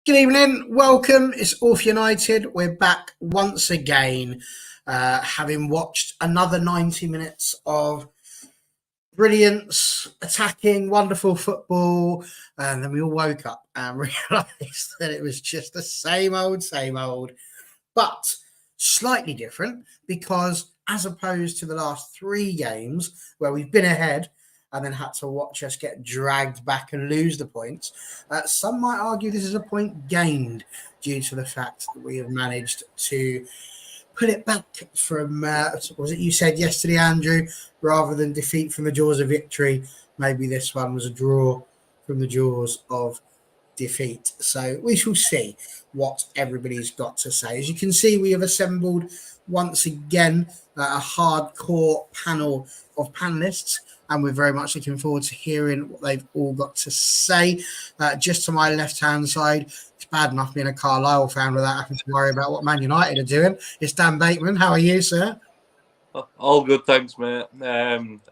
Good evening, welcome. It's All United. We're back once again, having watched another 90 minutes of brilliance, attacking, wonderful football, and then we all woke up and realised that it was just the same old, but slightly different because as opposed to the last three games where we've been ahead and then had to watch us get dragged back and lose the points. Some might argue this is a point gained due to the fact that we have managed to put it back from, was it you said yesterday, Andrew, rather than defeat from the jaws of victory, maybe this one was a draw from the jaws of defeat. So we shall see what everybody's got to say. As you can see, we have assembled once again a hardcore panel of panelists, and we're very much looking forward to hearing what they've all got to say. Just to my left-hand side, it's bad enough being a Carlisle fan without having to worry about what Man United are doing. It's Dan Bateman. How are you, sir? All good, thanks, mate.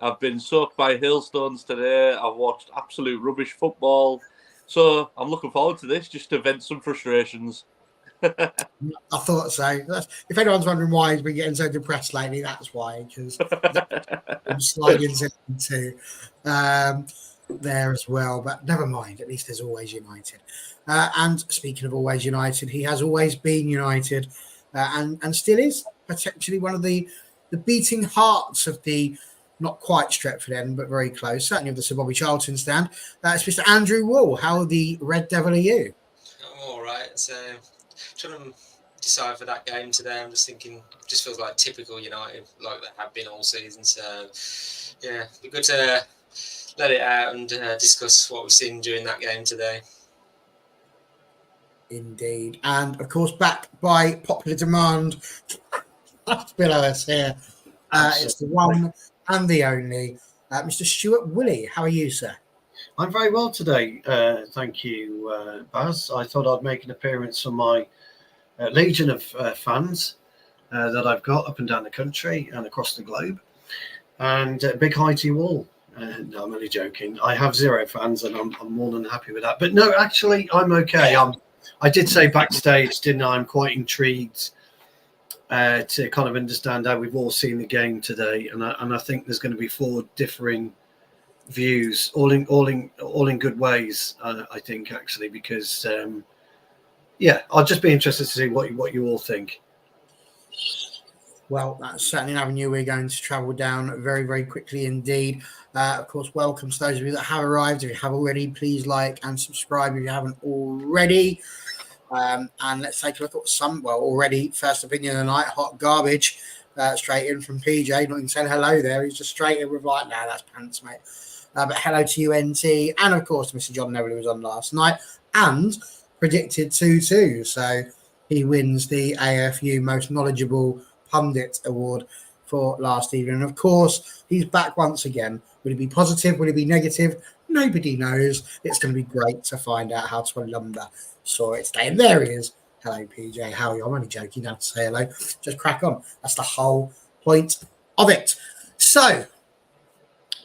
I've been soaked by hailstones today. I've watched absolute rubbish football. So I'm looking forward to this, just to vent some frustrations. I thought so. If anyone's wondering why he's been getting so depressed lately, that's why, because I'm sliding into there as well. But never mind, at least there's always United. And speaking of always United, he has always been United and still is potentially one of the beating hearts of the not quite Stretford end, but very close, certainly of the Sir Bobby Charlton stand. It's Mr. Andrew Wall. How the Red Devil are you? I'm all right. So trying to decide for that game today. I'm just thinking, just feels like typical United, like they have been all season. So yeah, it'd be good to let it out and discuss what we've seen during that game today. Indeed. And of course, back by popular demand, below us here. It's the one and the only Mr. Stuart Woolley. How are you, sir? I'm very well today. Thank you, Baz. I thought I'd make an appearance for my legion of fans that I've got up and down the country and across the globe. And big hi to you all. No, I'm only joking. I have zero fans and I'm more than happy with that. But no, actually, I'm okay. I did say backstage, didn't I? I'm quite intrigued to kind of understand how we've all seen the game today. And I think there's going to be four differing views, all in good ways, I think, actually, because I'll just be interested to see what you all think. Well, that's certainly an avenue we're going to travel down very, very quickly indeed. Of course, welcome to those of you that have arrived. If you have already, please like and subscribe if you haven't already. And let's take a look at already, first opinion of the night, hot garbage, straight in from PJ. Not even saying hello there. He's just straight in with like, nah, that's pants, mate. But hello to UNT, and of course to Mr. John Neville, who was on last night and predicted 2-2. So he wins the AFU Most Knowledgeable Pundit Award for last evening. And of course, he's back once again. Will he be positive? Will he be negative? Nobody knows. It's going to be great to find out how Toowoomba saw it today. And there he is. Hello, PJ. How are you? I'm only joking. You don't have to say hello. Just crack on. That's the whole point of it. So,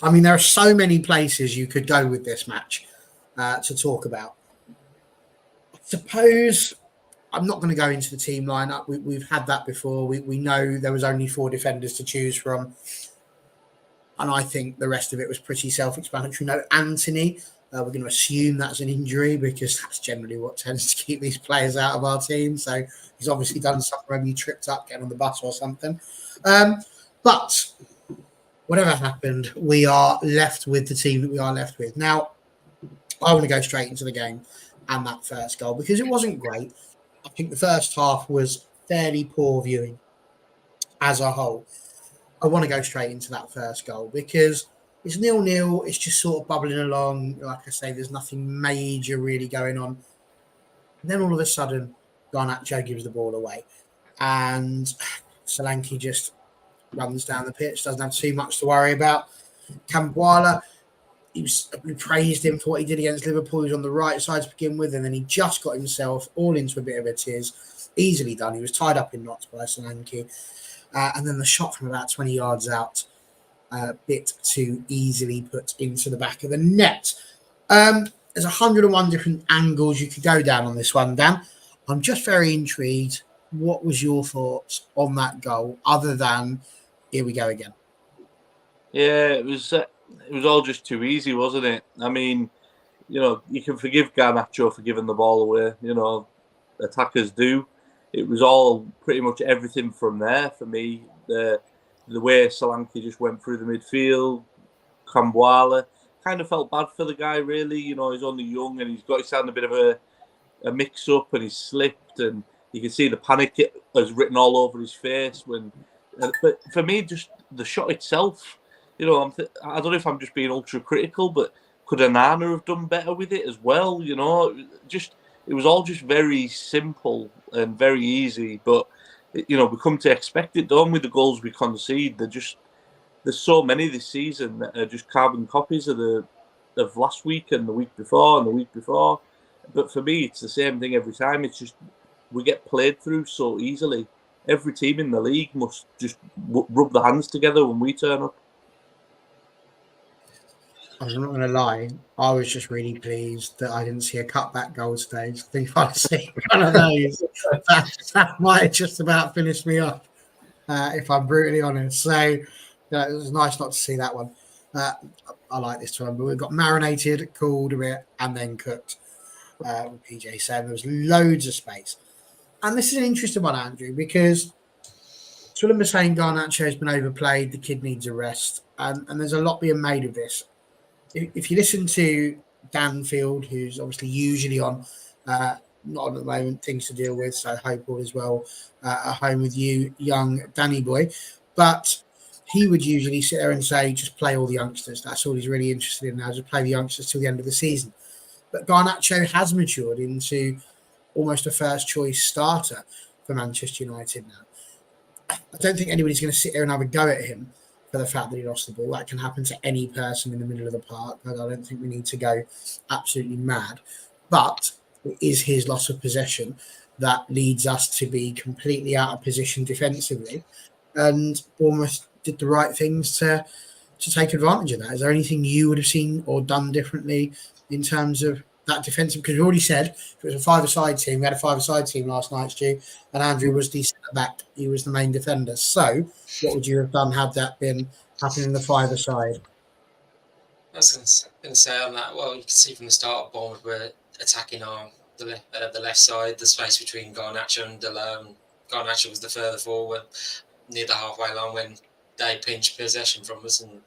I mean, there are so many places you could go with this match to talk about. I suppose I'm not going to go into the team lineup. We've had that before. We know there was only four defenders to choose from. And I think the rest of it was pretty self-explanatory. No, Anthony, we're going to assume that's an injury because that's generally what tends to keep these players out of our team. So he's obviously done something, maybe he tripped up getting on the bus or something. But whatever happened, we are left with the team that we are left with. Now, I want to go straight into the game and that first goal because it wasn't great. I think the first half was fairly poor viewing as a whole. I want to go straight into that first goal because it's 0-0. It's just sort of bubbling along. Like I say, there's nothing major really going on. And then all of a sudden, Garnacho gives the ball away. And Solanke just runs down the pitch, doesn't have too much to worry about. Camboila, we praised him for what he did against Liverpool. He was on the right side to begin with, and then he just got himself all into a bit of a tiz. Easily done. He was tied up in knots by Solanke. And then the shot from about 20 yards out, a bit too easily put into the back of the net. there's 101 different angles you could go down on this one, Dan. I'm just very intrigued. What was your thoughts on that goal, other than here we go again? Yeah, it was all just too easy, wasn't it? I mean, you can forgive Garnacho for giving the ball away. Attackers do. It was all pretty much everything from there for me. The way Solanke just went through the midfield, Kambuala, kind of felt bad for the guy, really. He's only young and he's got his hand a bit of a mix up and he's slipped and you can see the panic has written all over his face. But for me, just the shot itself, I don't know if I'm just being ultra critical, but could Anana have done better with it as well? It was all just very simple and very easy. But we come to expect it, don't we? The goals we concede, there's so many this season that are just carbon copies of last week and the week before and the week before. But for me, it's the same thing every time. It's just we get played through so easily. Every team in the league must just rub their hands together when we turn up. I'm not going to lie. I was just really pleased that I didn't see a cutback goal today. I think if I'd seen one of those, that might have just about finished me off, if I'm brutally honest. So it was nice not to see that one. I like this one, but we've got marinated, cooled a bit, and then cooked with PJ saying there was loads of space. And this is an interesting one, Andrew, because Fulham was saying Garnacho has been overplayed, the kid needs a rest, and there's a lot being made of this. If you listen to Dan Field, who's obviously usually on, not on at the moment, things to deal with, so hope all is well at home with you, young Danny boy. But he would usually sit there and say, just play all the youngsters. That's all he's really interested in now, just play the youngsters till the end of the season. But Garnacho has matured into almost a first choice starter for Manchester United now. I don't think anybody's going to sit there and have a go at him for the fact that he lost the ball. That can happen to any person in the middle of the park. I don't think we need to go absolutely mad. But it is his loss of possession that leads us to be completely out of position defensively. And Bournemouth did the right things to take advantage of that. Is there anything you would have seen or done differently in terms of that defensive? Because we already said it was a five-a-side team. We had a five-a-side team last night, Stu, and Andrew was the centre back. He was the main defender. So what would you have done had that been happening in the five-a-side? I was going to say on that, well, you can see from the start of Bournemouth we're attacking on the left side, the space between Garnacho and Delone. Garnacho was the further forward, near the halfway line when they pinched possession from us and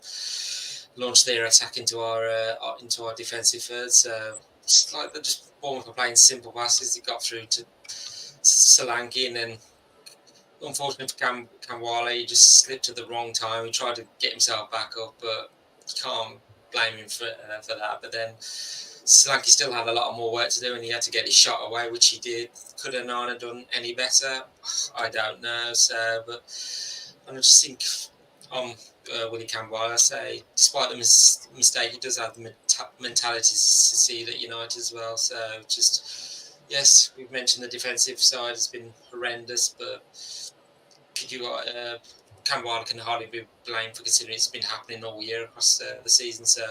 launched their attack into our defensive third. So just like Bournemouth were playing simple passes. It got through to Solanke, and then unfortunately for Kambuala, he just slipped at the wrong time. He tried to get himself back up, but you can't blame him for that. But then Solanke still had a lot more work to do, and he had to get his shot away, which he did. Could Anana done any better? I don't know. So, but I just think Willie Campbell, I say, despite the mistake, he does have the mentality to see that United as well. So just, yes, we've mentioned the defensive side has been horrendous, but Campbell can hardly be blamed for considering it's been happening all year across the season. So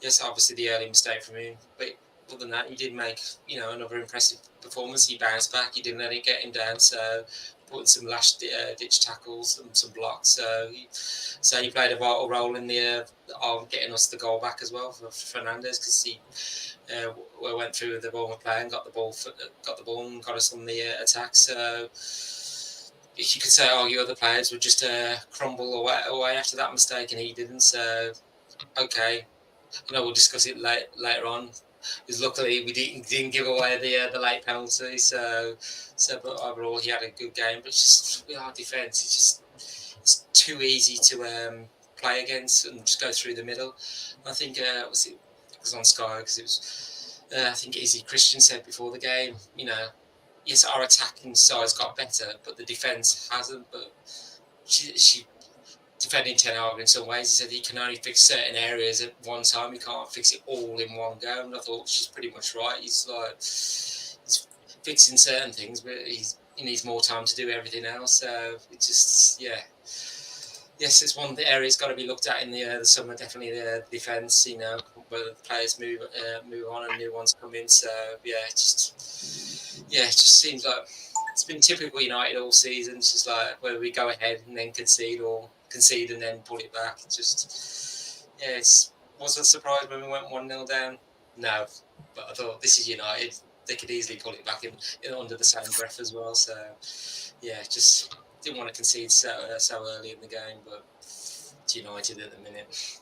yes, obviously the early mistake from him, but other than that, he did make another impressive performance. He bounced back. He didn't let it get him down. So putting some last ditch tackles and some blocks. So he played a vital role in the getting us the goal back as well for Fernandes, because he went through with the Bournemouth player and got the ball and got us on the attack. So you could say, your other players would just crumble away after that mistake, and he didn't. So okay, we'll discuss it later on. Because luckily we didn't give away the late penalty, so but overall he had a good game. But it's just with our defence, it's too easy to play against and just go through the middle. I think it was on Sky, because it was I think Izzy Christian said before the game, yes, our attacking side's got better, but the defence hasn't. But she defending Ten Hag in some ways, he said he can only fix certain areas at one time. He can't fix it all in one go. And I thought she's pretty much right. He's fixing certain things, but he needs more time to do everything else. So it's just, yes, it's one of the areas got to be looked at in the summer. Definitely the defence. whether the players move on and new ones come in. So it just seems like it's been typical United all season. It's just like whether we go ahead and then concede or concede and then pull it back. It's just it wasn't a surprise when we went 1-0 down. No, but I thought this is United. They could easily pull it back in under the same breath as well. So just didn't want to concede so early in the game, but it's United at the minute.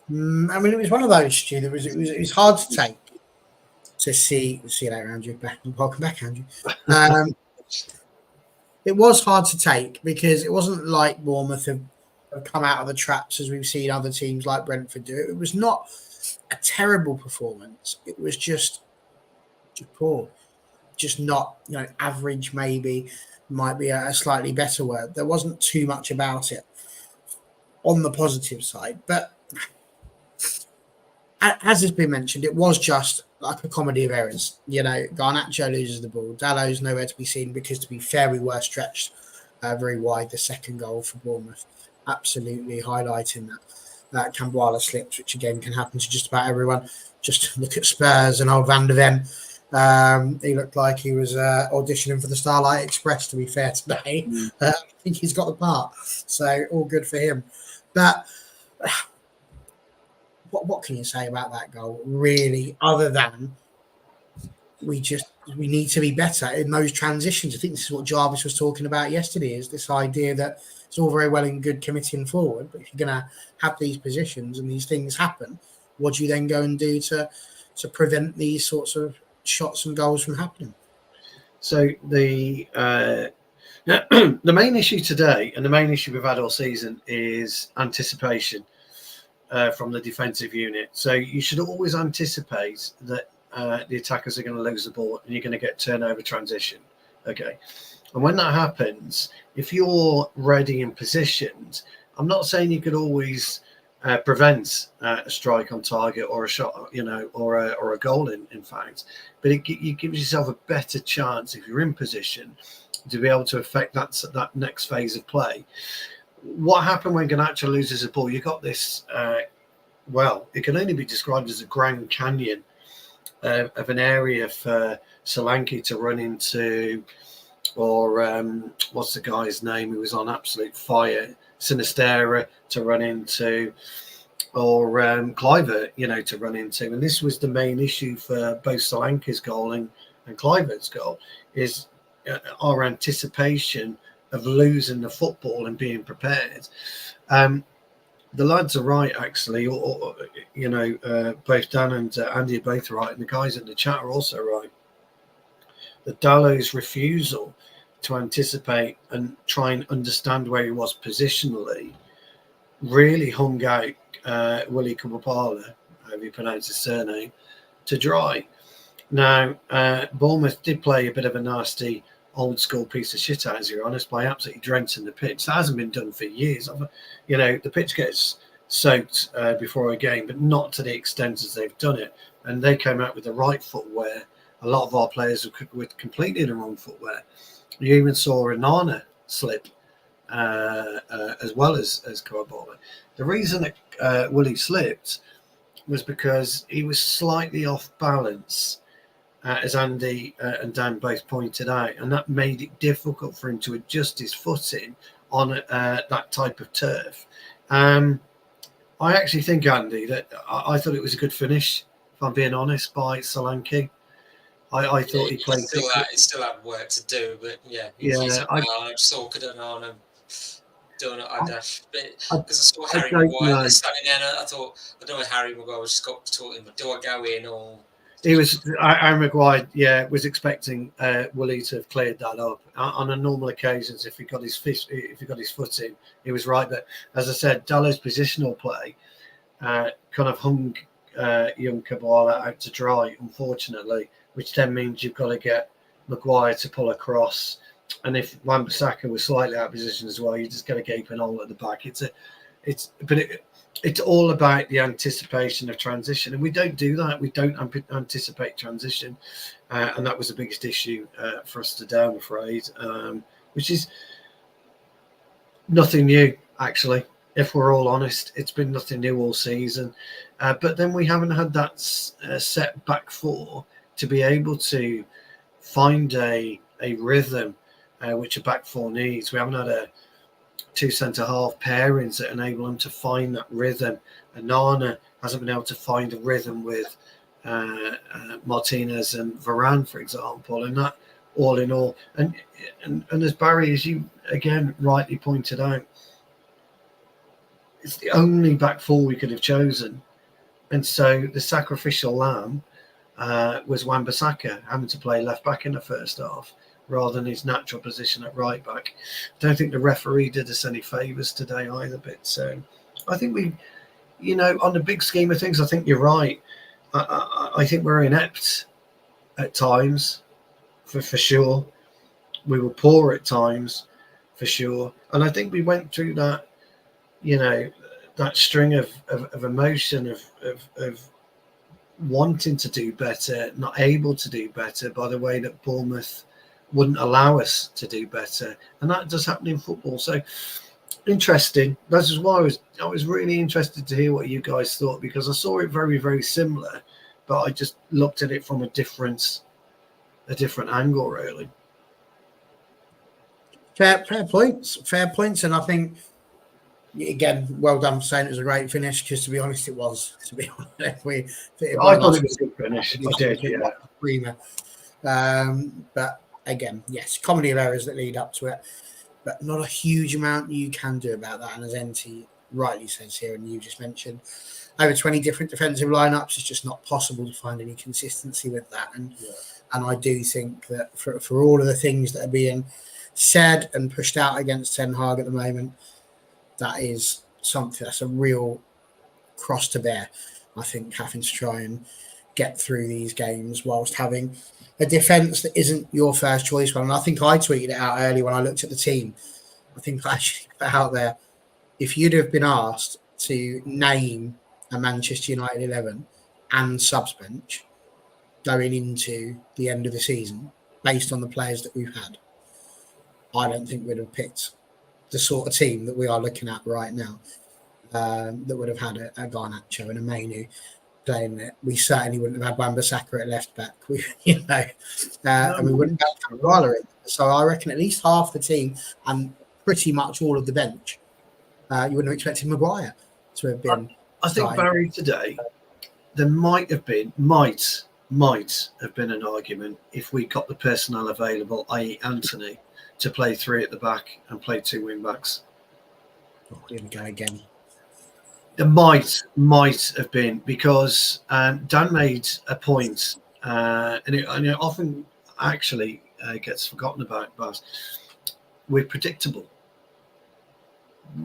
I mean, it was one of those, Stu. It was hard to take to see you later, Andrew. Welcome back, Andrew. It was hard to take because it wasn't like Bournemouth have come out of the traps as we've seen other teams like Brentford do. It was not a terrible performance. It was just poor, just not average. Maybe might be a slightly better word. There wasn't too much about it on the positive side, but as has been mentioned, it was just like a comedy of errors. Garnacho loses the ball. Dallow's nowhere to be seen because, to be fair, we were stretched very wide. The second goal for Bournemouth, absolutely highlighting that Camboala slips, which again can happen to just about everyone. Just look at Spurs and old Van der Ven. He looked like he was auditioning for the Starlight Express, to be fair, today. I think he's got the part. So all good for him. But what can you say about that goal, really, other than we need to be better in those transitions? I think this is what Jarvis was talking about yesterday, is this idea that it's all very well and good committing forward, but if you're going to have these positions and these things happen, what do you then go and do to prevent these sorts of shots and goals from happening? So the main issue today, and the main issue we've had all season, is anticipation from the defensive unit. So you should always anticipate that the attackers are going to lose the ball and you're going to get turnover transition. Okay. And when that happens, if you're ready and positioned, I'm not saying you could always prevent a strike on target or a shot, or a goal in fact, but it gives yourself a better chance if you're in position to be able to affect that next phase of play. What happened when Garnacho loses the ball? You got this, it can only be described as a Grand Canyon of an area for Solanke to run into, or what's the guy's name who was on absolute fire? Sinistera to run into, or Kluivert, to run into. And this was the main issue for both Solanke's goal and Kluivert's goal, is our anticipation of losing the football and being prepared. The lads are right, actually. Both Dan and Andy are both right, and the guys in the chat are also right. That Dallow's refusal to anticipate and try and understand where he was positionally really hung out Willie Kubapala, however you pronounce his surname, to dry. Now, Bournemouth did play a bit of a nasty old school piece of shit, as you're honest, by absolutely drenching the pitch. That hasn't been done for years. The pitch gets soaked before a game, but not to the extent as they've done it. And they came out with the right footwear. A lot of our players were completely in the wrong footwear. You even saw Anana slip as well as Kawabala. The reason that Willie slipped was because he was slightly off balance, as Andy and Dan both pointed out, and that made it difficult for him to adjust his footing on that type of turf. I actually think, Andy, that I thought it was a good finish, if I'm being honest, by Solanke. I thought he played. He still had work to do, but I saw Kadana doing it. Because I saw Harry Maguire standing there, and I thought, I don't know, Harry Maguire was just got talking, but do I go in or? He was. Harry Maguire, was expecting Willie to have cleared that up. On a normal occasions, if he got his foot in, he was right. But as I said, Dallow's positional play kind of hung young Kabbalah out to dry, unfortunately, which then means you've got to get Maguire to pull across. And if Wan-Bissaka was slightly out of position as well, you just get a gaping hole at the back. It's all about the anticipation of transition, and we don't do that. We don't anticipate transition, and that was the biggest issue for us today, I'm afraid, which is nothing new, actually. If we're all honest, it's been nothing new all season. But then we haven't had that set back four to be able to find a rhythm which a back four needs. We haven't had two centre-half pairings that enable them to find that rhythm. And Nana hasn't been able to find a rhythm with Martinez and Varane, for example. And that, all in all, and as Barry, as you again rightly pointed out, it's the only back four we could have chosen. And so the sacrificial lamb was Wan-Bissaka, having to play left back in the first half rather than his natural position at right back. I don't think the referee did us any favours today either, but so I think we, on the big scheme of things, I think you're right. I think we're inept at times, for sure. We were poor at times, for sure. And I think we went through that, that string of emotion of wanting to do better, not able to do better by the way that Bournemouth wouldn't allow us to do better. And that does happen in football. So interesting. That's why I was really interested to hear what you guys thought, because I saw it very, very similar, but I just looked at it from a different angle, really. Fair points. And I think, again, well done for saying it was a great finish, because to be honest, it was. To be honest, I thought it was a good finish. I did, yeah. Prima. But again, yes, comedy of errors that lead up to it, but not a huge amount you can do about that. And as NT rightly says here, and you just mentioned, over 20 different defensive lineups, it's just not possible to find any consistency with that. And I do think that for all of the things that are being said and pushed out against Ten Hag at the moment, that is something that's a real cross to bear. I think having to try and get through these games whilst having a defence that isn't your first choice one. And I think I tweeted it out earlier when I looked at the team. I think I actually put out there, if you'd have been asked to name a Manchester United 11 and subs bench going into the end of the season based on the players that we've had, I don't think we'd have picked the sort of team that we are looking at right now, that would have had a Garnacho and a Mainu playing it. We certainly wouldn't have had Wan-Bissaka at left back. And we wouldn't have Carvalho in. So I reckon at least half the team and pretty much all of the bench, you wouldn't have expected Maguire to have been. I think, Barry, today there might have been an argument if we got the personnel available, i.e. Anthony, to play three at the back and play two wing backs. Oh, here we go again. There might have been, because Dan made a point, and it often actually gets forgotten about, but we're predictable.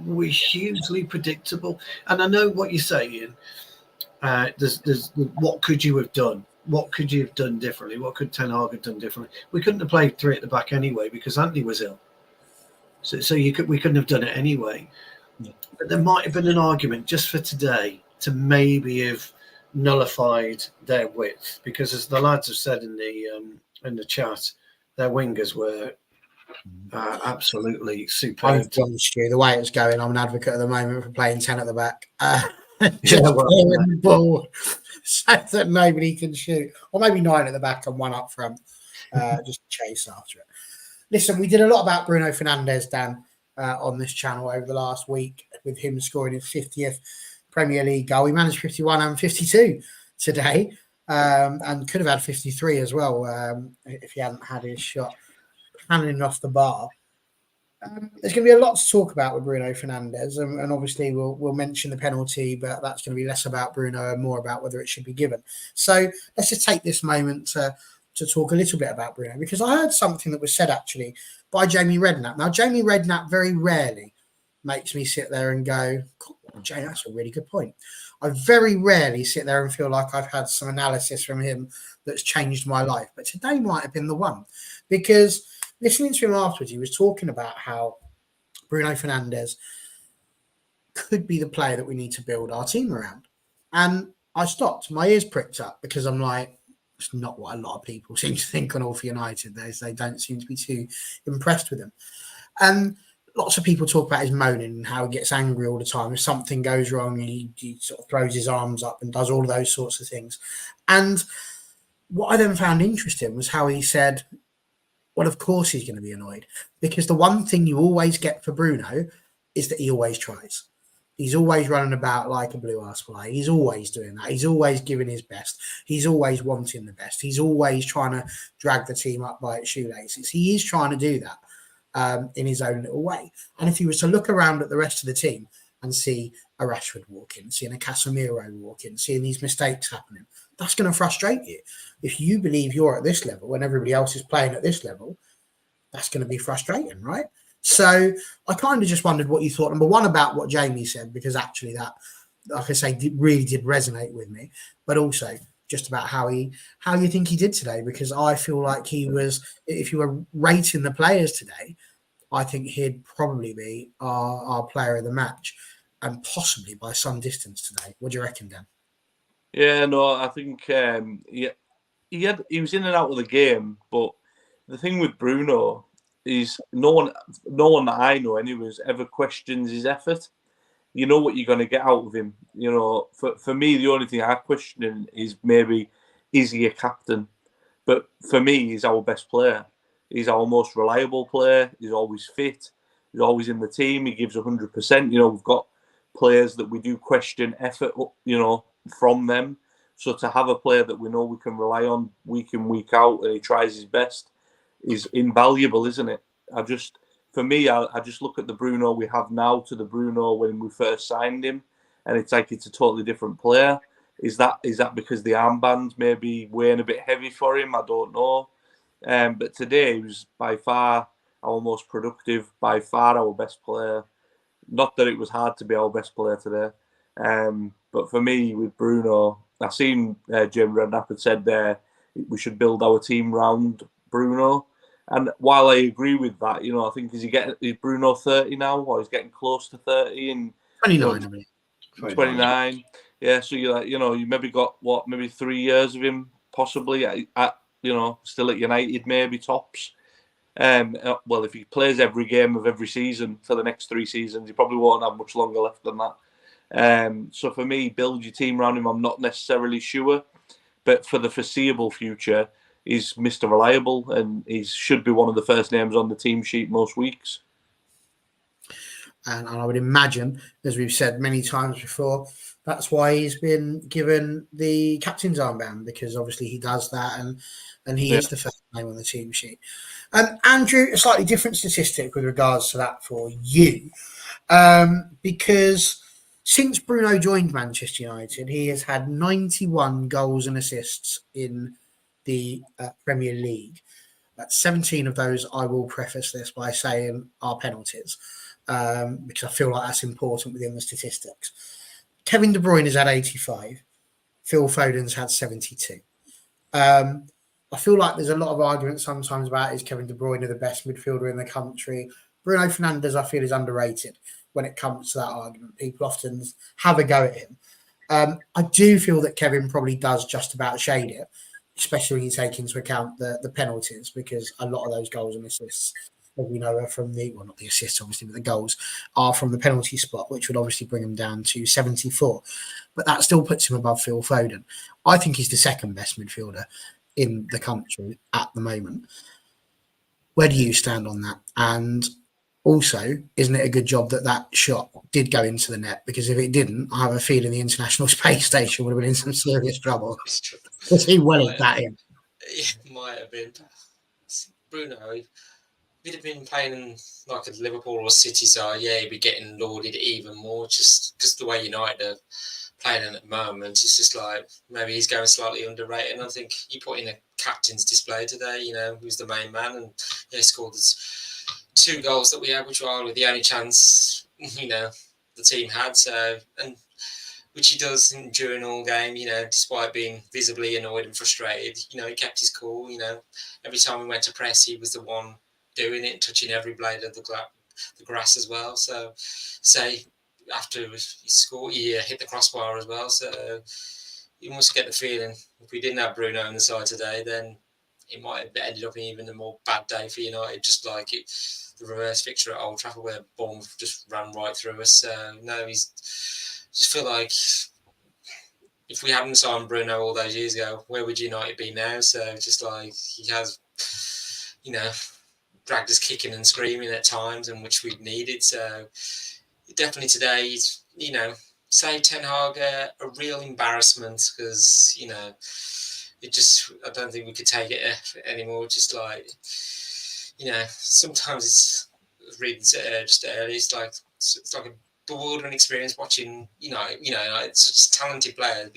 We're hugely predictable. And I know what you're saying. There's what could you have done? What could you have done differently? What could Ten Hag have done differently? We couldn't have played three at the back anyway because Anthony was ill. So we couldn't have done it anyway. Yeah. But there might have been an argument just for today to maybe have nullified their width, because as the lads have said in the chat, their wingers were absolutely superb. The way it's going, I'm an advocate at the moment for playing 10 at the back. The ball so that nobody can shoot, or maybe 9 at the back and 1 up front, just chase after it. Listen, we did a lot about Bruno Fernandes, Dan, on this channel over the last week, with him scoring his 50th Premier League goal. He managed 51 and 52 today, and could have had 53 as well if he hadn't had his shot cannoning off the bar. There's going to be a lot to talk about with Bruno Fernandes, and obviously we'll mention the penalty, but that's going to be less about Bruno and more about whether it should be given. So let's just take this moment to talk a little bit about Bruno, because I heard something that was said actually by Jamie Redknapp. Now, Jamie Redknapp very rarely makes me sit there and go, Jamie, that's a really good point. I very rarely sit there and feel like I've had some analysis from him that's changed my life, but today might have been the one, because listening to him afterwards, he was talking about how Bruno Fernandes could be the player that we need to build our team around. And I stopped. My ears pricked up, because I'm like, it's not what a lot of people seem to think on All for United. They don't seem to be too impressed with him. And lots of people talk about his moaning and how he gets angry all the time. If something goes wrong, he sort of throws his arms up and does all of those sorts of things. And what I then found interesting was how he said, well, of course he's going to be annoyed, because the one thing you always get for Bruno is that he always tries. He's always running about like a blue-ass fly. He's always doing that. He's always giving his best. He's always wanting the best. He's always trying to drag the team up by its shoelaces. He is trying to do that in his own little way. And if you were to look around at the rest of the team and see a Rashford walk in, seeing a Casemiro walk in, seeing these mistakes happening, that's going to frustrate you. If you believe you're at this level and everybody else is playing at this level, that's going to be frustrating, right? So I kind of just wondered what you thought, number one, about what Jamie said, because actually that, like I say, really did resonate with me, but also just about how you think he did today, because I feel like he was, if you were rating the players today, I think he'd probably be our player of the match, and possibly by some distance today. What do you reckon, Dan? Yeah, no, I think he was in and out of the game, but the thing with Bruno is no one that I know anyways ever questions his effort. You know what you're going to get out of him. You know, for me, the only thing I question is maybe, is he a captain? But for me, he's our best player. He's our most reliable player. He's always fit. He's always in the team. He gives 100%. You know, we've got players that we do question effort, you know, from them. So to have a player that we know we can rely on week in, week out, and he tries his best, is invaluable, isn't it? I just look at the Bruno we have now to the Bruno when we first signed him, and it's like it's a totally different player. Is that because the armband's maybe weighing a bit heavy for him? I don't know. But today he was by far our most productive, by far our best player. Not that it was hard to be our best player today. But for me, with Bruno, I've seen Jim Redknapp had said there we should build our team round Bruno. And while I agree with that, you know, I think is Bruno 30 now, or he's getting close to 30 and 29, I mean. 29. Yeah, so you you maybe got maybe 3 years of him possibly at still at United, maybe tops. Well, if he plays every game of every season for the next 3 seasons, he probably won't have much longer left than that. So for me, build your team around him. I'm not necessarily sure, but for the foreseeable future, he's Mr. Reliable, and he should be one of the first names on the team sheet most weeks. And I would imagine, as we've said many times before, that's why he's been given the captain's armband, because obviously he does that, and he is the first name on the team sheet. Andrew, a slightly different statistic with regards to that for you, because since Bruno joined Manchester United, he has had 91 goals and assists in the Premier League. 17 of those, I will preface this by saying, are penalties, because I feel like that's important within the statistics. Kevin De Bruyne has had 85. Phil Foden's had 72. I feel like there's a lot of arguments sometimes about, is Kevin De Bruyne the best midfielder in the country? Bruno Fernandes, I feel, is underrated when it comes to that argument. People often have a go at him. I do feel that Kevin probably does just about shade it, especially when you take into account the penalties, because a lot of those goals and assists, as we know, are from not the assists, obviously, but the goals are from the penalty spot, which would obviously bring him down to 74. But that still puts him above Phil Foden. I think he's the second best midfielder in the country at the moment. Where do you stand on that? And also, isn't it a good job that shot did go into the net? Because if it didn't, I have a feeling the International Space Station would have been in some serious trouble. Because he welled that in. It might have been. Bruno, if he'd have been playing in like a Liverpool or City side, yeah, he'd be getting lauded even more, just because the way United are playing at the moment, it's just like maybe he's going slightly underrated. And I think he put in a captain's display today, you know, who's the main man, and he scored 2 goals that we had, which were the only chance, you know, the team had. So, and which he does during all game, you know, despite being visibly annoyed and frustrated, you know, he kept his cool. You know, every time we went to press, he was the one doing it, touching every blade of the grass as well. So, say after he scored, he hit the crossbar as well. So you must get the feeling if we didn't have Bruno on the side today, then it might have ended up in even a more bad day for United, just like the reverse fixture at Old Trafford where Bournemouth just ran right through us. So no, just feel like if we hadn't signed Bruno all those years ago, where would United be now? So just like he has, dragged us kicking and screaming at times, and which we've needed. So definitely today, he's, say Ten Hag a real embarrassment because, I don't think we could take it anymore. Just like, sometimes it's reading just early. It's like a bewildering experience watching, like such talented players.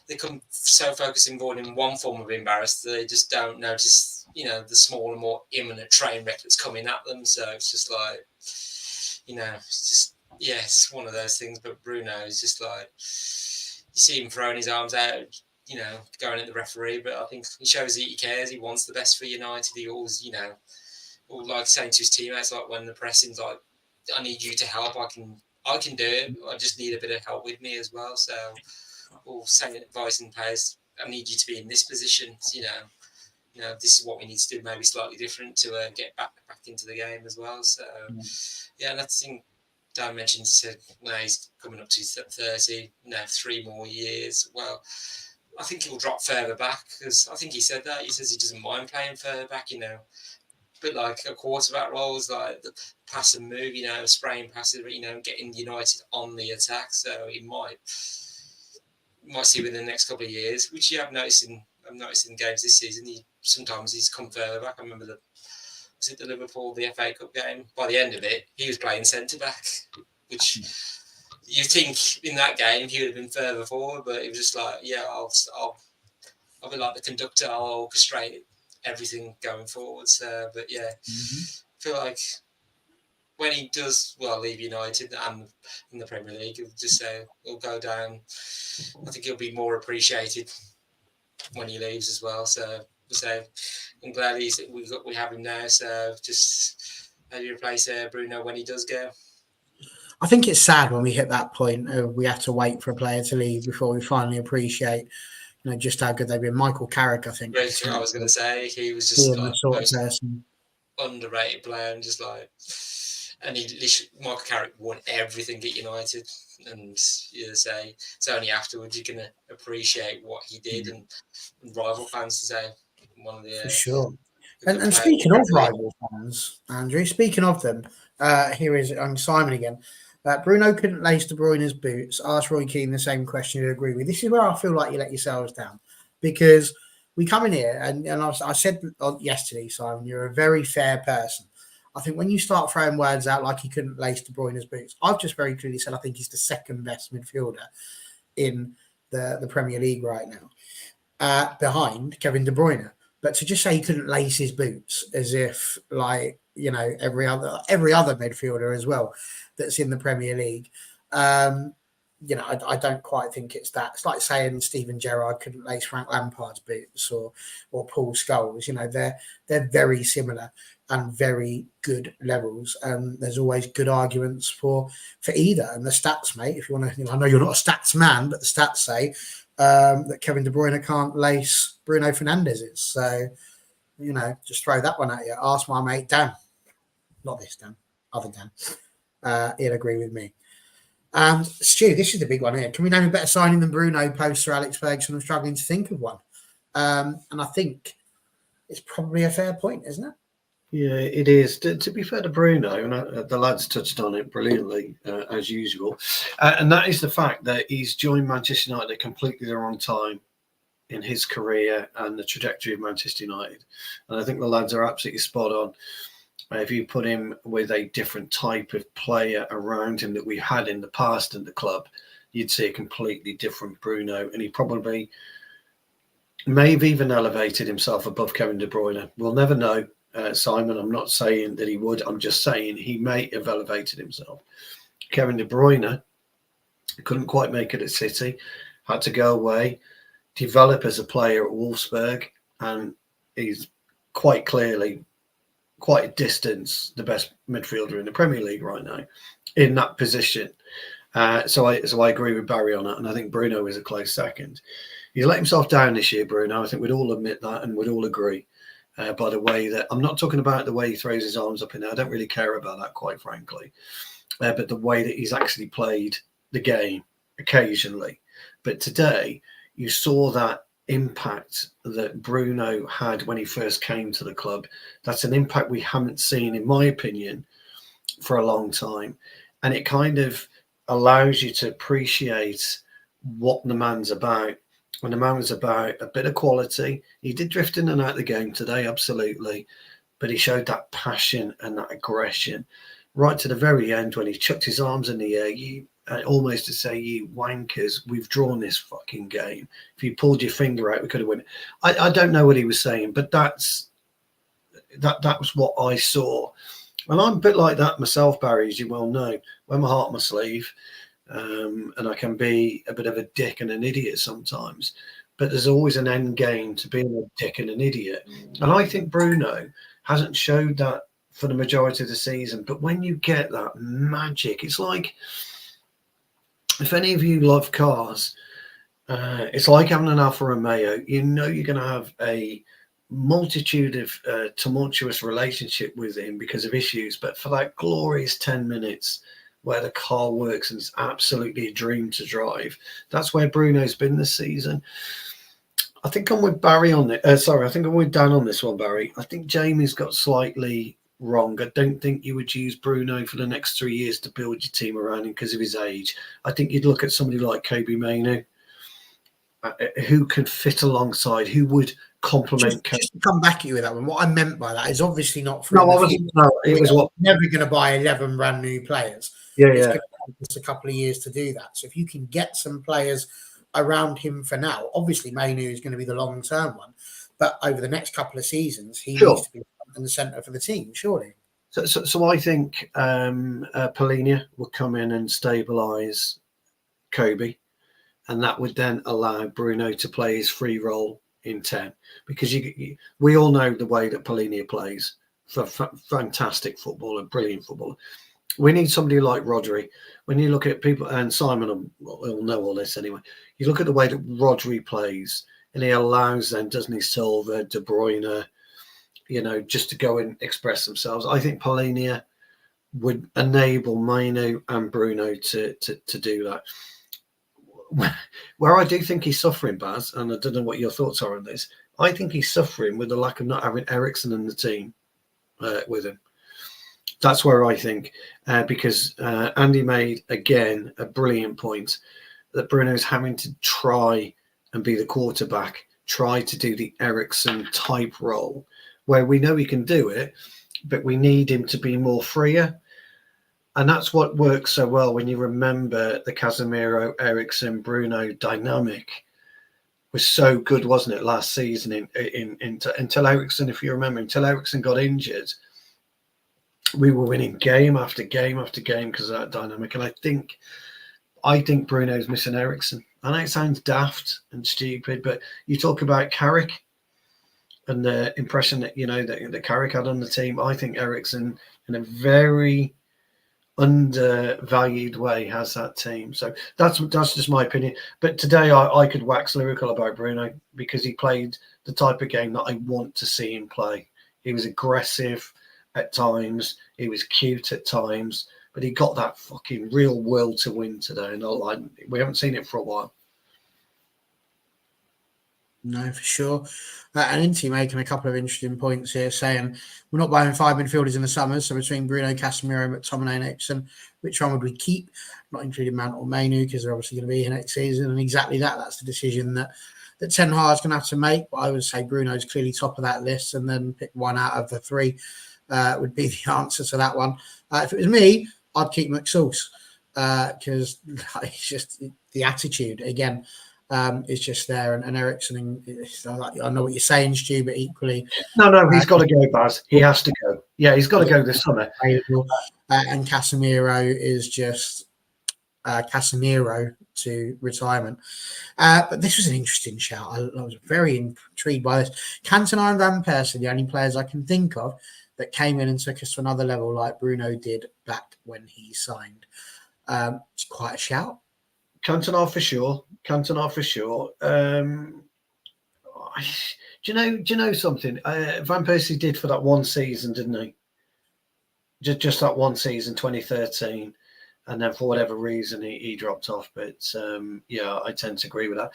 They come so focused involved in one form of embarrassed, they just don't notice, the smaller, more imminent train wreck that's coming at them. So it's just like, it's just, it's one of those things. But Bruno is just like, you see him throwing his arms out, going at the referee, but I think he shows that he cares. He wants the best for United. He always, or like saying to his teammates, like when the pressing's like, I need you to help. I can do it. I just need a bit of help with me as well. So, or saying advice and players, I need you to be in this position. This is what we need to do, maybe slightly different to get back into the game as well. So, and I think Dan mentioned he's coming up to his 30, 3 more years. Well, I think he'll drop further back because I think he said that. He says he doesn't mind playing further back, but like a quarterback role is like the pass and move, spraying passes, getting United on the attack. So he might see within the next couple of years, which I've noticed in games this season. Sometimes he's come further back. I remember the Liverpool, the FA Cup game. By the end of it, he was playing centre back, which you think in that game he would have been further forward, but it was just like, I'll be like the conductor. I'll orchestrate everything going forward. So, but I feel like when he does leave United and in the Premier League, he'll go down. I think he'll be more appreciated when he leaves as well. So I'm glad we have him now. So just maybe replace Bruno when he does go. I think it's sad when we hit that point of we have to wait for a player to leave before we finally appreciate, just how good they've been. Michael Carrick, I think. I was going to say he was just the sort of person, underrated player, and just like, and Michael Carrick won everything at United, and say it's only afterwards you can appreciate what he did, and rival fans to say one of the for sure. And speaking of rival fans, Andrew, speaking of them, here is Simon again. Bruno couldn't lace De Bruyne's boots. Ask Roy Keane the same question. You'd agree with. This is where I feel like you let yourselves down, because we come in here and I said yesterday, Simon, you're a very fair person. I think when you start throwing words out like he couldn't lace De Bruyne's boots, I've just very clearly said I think he's the second best midfielder in the Premier League right now, behind Kevin De Bruyne. But to just say he couldn't lace his boots as if like, every other midfielder as well that's in the Premier League, I don't quite think it's that. It's like saying Steven Gerrard couldn't lace Frank Lampard's boots or Paul Scholes. They're very similar and very good levels, and there's always good arguments for either. And the stats, mate, if you want to, I know you're not a stats man, but the stats say that Kevin De Bruyne can't lace Bruno Fernandes's. So, just throw that one at you. Ask my mate Dan, not this Dan, other Dan. He'll agree with me. Stu, this is the big one here. Can we name a better signing than Bruno post Sir Alex Ferguson? I'm struggling to think of one. And I think it's probably a fair point, isn't it? Yeah, it is. To be fair to Bruno, and the lads touched on it brilliantly, as usual, and that is the fact that he's joined Manchester United at completely the wrong time in his career and the trajectory of Manchester United. And I think the lads are absolutely spot on. If you put him with a different type of player around him that we had in the past in the club, you'd see a completely different Bruno, and he probably may have even elevated himself above Kevin De Bruyne. We'll never know. Simon, I'm not saying that he would. I'm just saying he may have elevated himself. Kevin De Bruyne couldn't quite make it at City, had to go away, develop as a player at Wolfsburg, and he's quite clearly, quite a distance, the best midfielder in the Premier League right now in that position. So I agree with Barry on that, and I think Bruno is a close second. He's let himself down this year, Bruno. I think we'd all admit that, and we'd all agree. by the way that I'm not talking about the way he throws his arms up in there. I don't really care about that, quite frankly. But the way that he's actually played the game occasionally. But today, you saw that impact that Bruno had when he first came to the club. That's an impact we haven't seen, in my opinion, for a long time. And it kind of allows you to appreciate what the man's about. When the man was about a bit of quality, he did drift in and out of the game today, absolutely. But he showed that passion and that aggression right to the very end when he chucked his arms in the air. Almost to say, you wankers, we've drawn this fucking game. If you pulled your finger out, we could have won. I don't know what he was saying, but that was what I saw. And I'm a bit like that myself, Barry, as you well know. Wear my heart on my sleeve, and I can be a bit of a dick and an idiot sometimes. But there's always an end game to being a dick and an idiot. And I think Bruno hasn't showed that for the majority of the season. But when you get that magic, it's like, if any of you love cars, it's like having an Alfa Romeo. You know you're going to have a multitude of tumultuous relationship with him because of issues. But for that glorious 10 minutes where the car works and it's absolutely a dream to drive, that's where Bruno's been this season. I think I'm with Barry on it. I think I'm with Dan on this one, Barry. I think Jamie's got slightly wrong. I don't think you would use Bruno for the next 3 years to build your team around him because of his age. I think you'd look at somebody like Kobe Mainoo, who could fit alongside, who would complement. Just to come back at you with that one, what I meant by that is obviously not for. No, I wasn't. No, it was what. Never going to buy 11 brand new players. Yeah, it's yeah. going to take us a couple of years to do that. So if you can get some players around him for now, obviously Mainoo is going to be the long term one, but over the next couple of seasons, he needs to be in the centre for the team, surely. So I think Polinia will come in and stabilise Kobe, and that would then allow Bruno to play his free role in 10, because we all know the way that Polinia plays. Fantastic footballer, brilliant footballer. We need somebody like Rodri. When you look at people, and Simon will know all this anyway, you look at the way that Rodri plays, and he allows then, doesn't he, Silva, De Bruyne, just to go and express themselves. I think Polinia would enable Mainoo and Bruno to do that. Where I do think he's suffering, Baz, and I don't know what your thoughts are on this, I think he's suffering with the lack of not having Eriksen in the team with him. That's where I think, because Andy made, again, a brilliant point that Bruno's having to try and be the quarterback, try to do the Eriksen type role, where we know he can do it, but we need him to be more freer. And that's what works so well when you remember the Casemiro, Eriksen, Bruno dynamic was so good, wasn't it, last season until Eriksen, if you remember, until Eriksen got injured, we were winning game after game after game because of that dynamic. And I think Bruno's missing Eriksen. I know it sounds daft and stupid, but you talk about Carrick and the impression that, that Carrick had on the team. I think Eriksen, in a very undervalued way, has that team. So that's just my opinion. But today I could wax lyrical about Bruno because he played the type of game that I want to see him play. He was aggressive at times, he was cute at times, but he got that fucking real will to win today, and we haven't seen it for a while. No, for sure. And Inti making a couple of interesting points here, saying we're not buying 5 midfielders in the summer, so between Bruno, Casemiro, McTominay and Eriksen, which one would we keep? Not including Mount or Mainoo, because they're obviously going to be here next season. And exactly that's the decision that Ten Hag's going to have to make. But I would say Bruno's clearly top of that list, and then pick one out of the three would be the answer to that one. If it was me, I'd keep McSauce because it's just the attitude again. Is just there, and Eriksen. I know what you're saying, Stu, but equally, no, he's got to go, Baz. He has to go. Yeah, he's got to go this summer. And Casemiro is just Casemiro to retirement. But this was an interesting shout. I was very intrigued by this. Cantona and Van Persie, the only players I can think of that came in and took us to another level, like Bruno did back when he signed. It's quite a shout. Cantona for sure. Do you know something? Van Persie did for that one season, didn't he? Just that one season, 2013, and then for whatever reason he dropped off. But yeah, I tend to agree with that.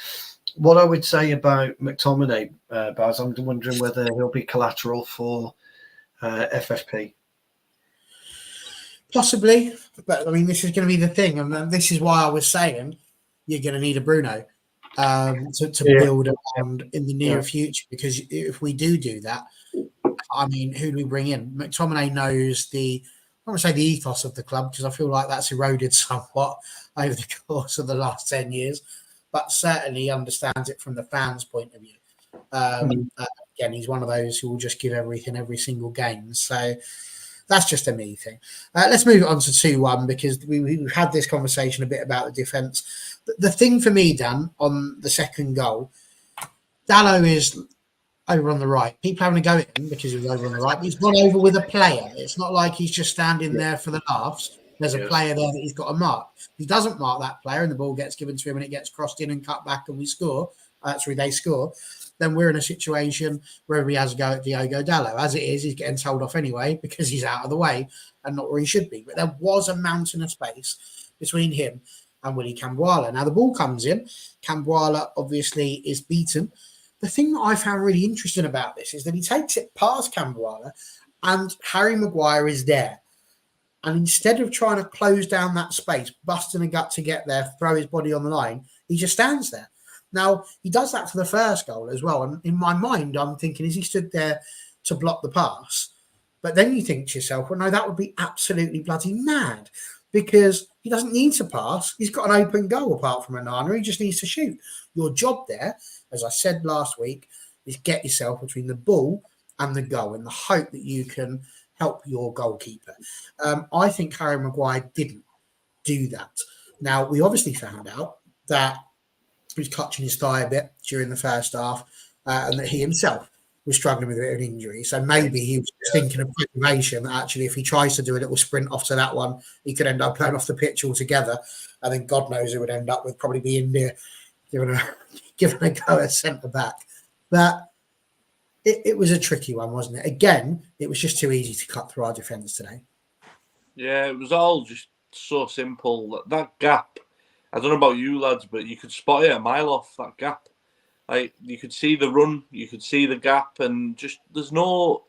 What I would say about McTominay, Baz, I'm wondering whether he'll be collateral for FFP. Possibly, but I mean, this is going to be the thing, and this is why I was saying you're going to need a Bruno to build around in the near future. Because if we do that, I mean, who do we bring in? McTominay knows I want to say the ethos of the club, because I feel like that's eroded somewhat over the course of the last 10 years, but certainly understands it from the fans' point of view. Again, he's one of those who will just give everything every single game. So that's just a me thing. Let's move on to 2-1, because we've had this conversation a bit about the defence. The thing for me, Dan, on the second goal, Dallo is over on the right. People having a go at him because he was over on the right, but he's gone over with a player. It's not like he's just standing there for the laughs. There's a player there that he's got to mark. If he doesn't mark that player and the ball gets given to him and it gets crossed in and cut back and we score, they score, then we're in a situation where he has a go at Diogo Dallo. As it is, he's getting told off anyway because he's out of the way and not where he should be. But there was a mountain of space between him and Willy Cambuala. Now the ball comes in. Cambuala obviously is beaten. The thing that I found really interesting about this is that he takes it past Cambuala and Harry Maguire is there. And instead of trying to close down that space, busting a gut to get there, throw his body on the line, he just stands there. Now, he does that for the first goal as well. And in my mind, I'm thinking, is he stood there to block the pass? But then you think to yourself, well, no, that would be absolutely bloody mad, because he doesn't need to pass. He's got an open goal apart from Onana. He just needs to shoot. Your job there, as I said last week, is get yourself between the ball and the goal in the hope that you can help your goalkeeper. I think Harry Maguire didn't do that. Now, we obviously found out that he was clutching his thigh a bit during the first half and that he himself was struggling with a bit of an injury. So maybe he was thinking of preservation, that actually if he tries to do a little sprint off to that one, he could end up going off the pitch altogether. And then God knows who would end up with, probably be in there giving a go at centre-back. But it was a tricky one, wasn't it? Again, it was just too easy to cut through our defence today. Yeah, it was all just so simple. That gap, I don't know about you lads, but you could spot it a mile off, that gap. Like, you could see the run, you could see the gap, and just there's no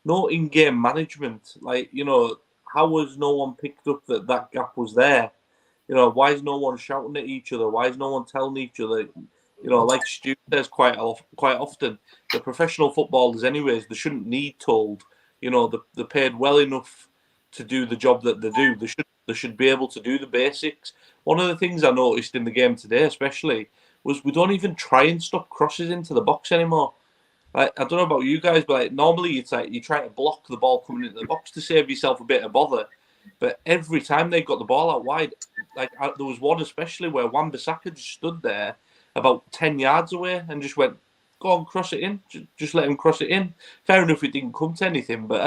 in-game management. Like, you know, how was no one picked up that gap was there? You know, why is no one shouting at each other? Why is no one telling each other? You know, like Stu says quite often, the professional footballers anyways, they shouldn't need told. You know, they're paid well enough to do the job that they do. They should be able to do the basics. One of the things I noticed in the game today especially was we don't even try and stop crosses into the box anymore. Like, I don't know about you guys, but like, normally it's like you try to block the ball coming into the box to save yourself a bit of bother. But every time they got the ball out wide, like there was one especially where Wan-Bissaka just stood there about 10 yards away and just went, go on, cross it in. Just let him cross it in. Fair enough, it didn't come to anything, but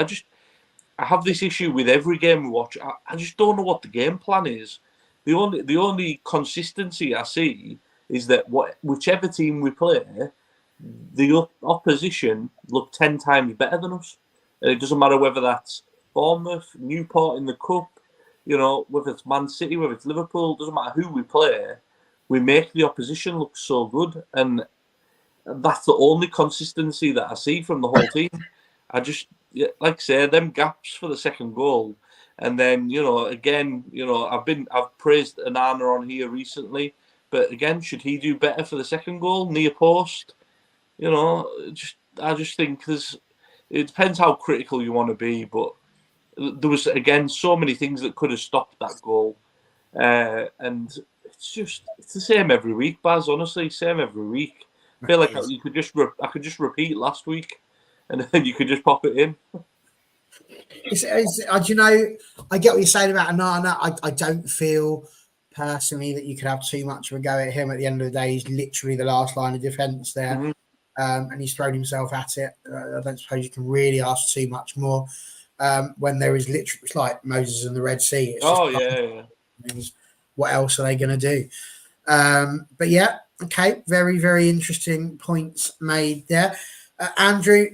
I have this issue with every game we watch. I just don't know what the game plan is. The only consistency I see is that whichever team we play, the opposition look 10 times better than us. And it doesn't matter whether that's Bournemouth, Newport in the Cup, you know, whether it's Man City, whether it's Liverpool, doesn't matter who we play, we make the opposition look so good. And that's the only consistency that I see from the whole team. I just, like I say, them gaps for the second goal. And then, you know, again, you know, I've praised Onana on here recently, but again, should he do better for the second goal, near post? You know, I just think it depends how critical you want to be, but there was, again, so many things that could have stopped that goal. And it's the same every week, Baz, honestly, same every week. I feel like I could just repeat last week and then you could just pop it in. You know, I get what you're saying about Onana. I don't feel personally that you could have too much of a go at him. At the end of the day, he's literally the last line of defence there. Mm-hmm. And he's thrown himself at it. I don't suppose you can really ask too much more when there is literally, it's like Moses and the Red Sea. It's yeah. What else are they going to do? But yeah, Okay, very, very interesting points made there. Andrew,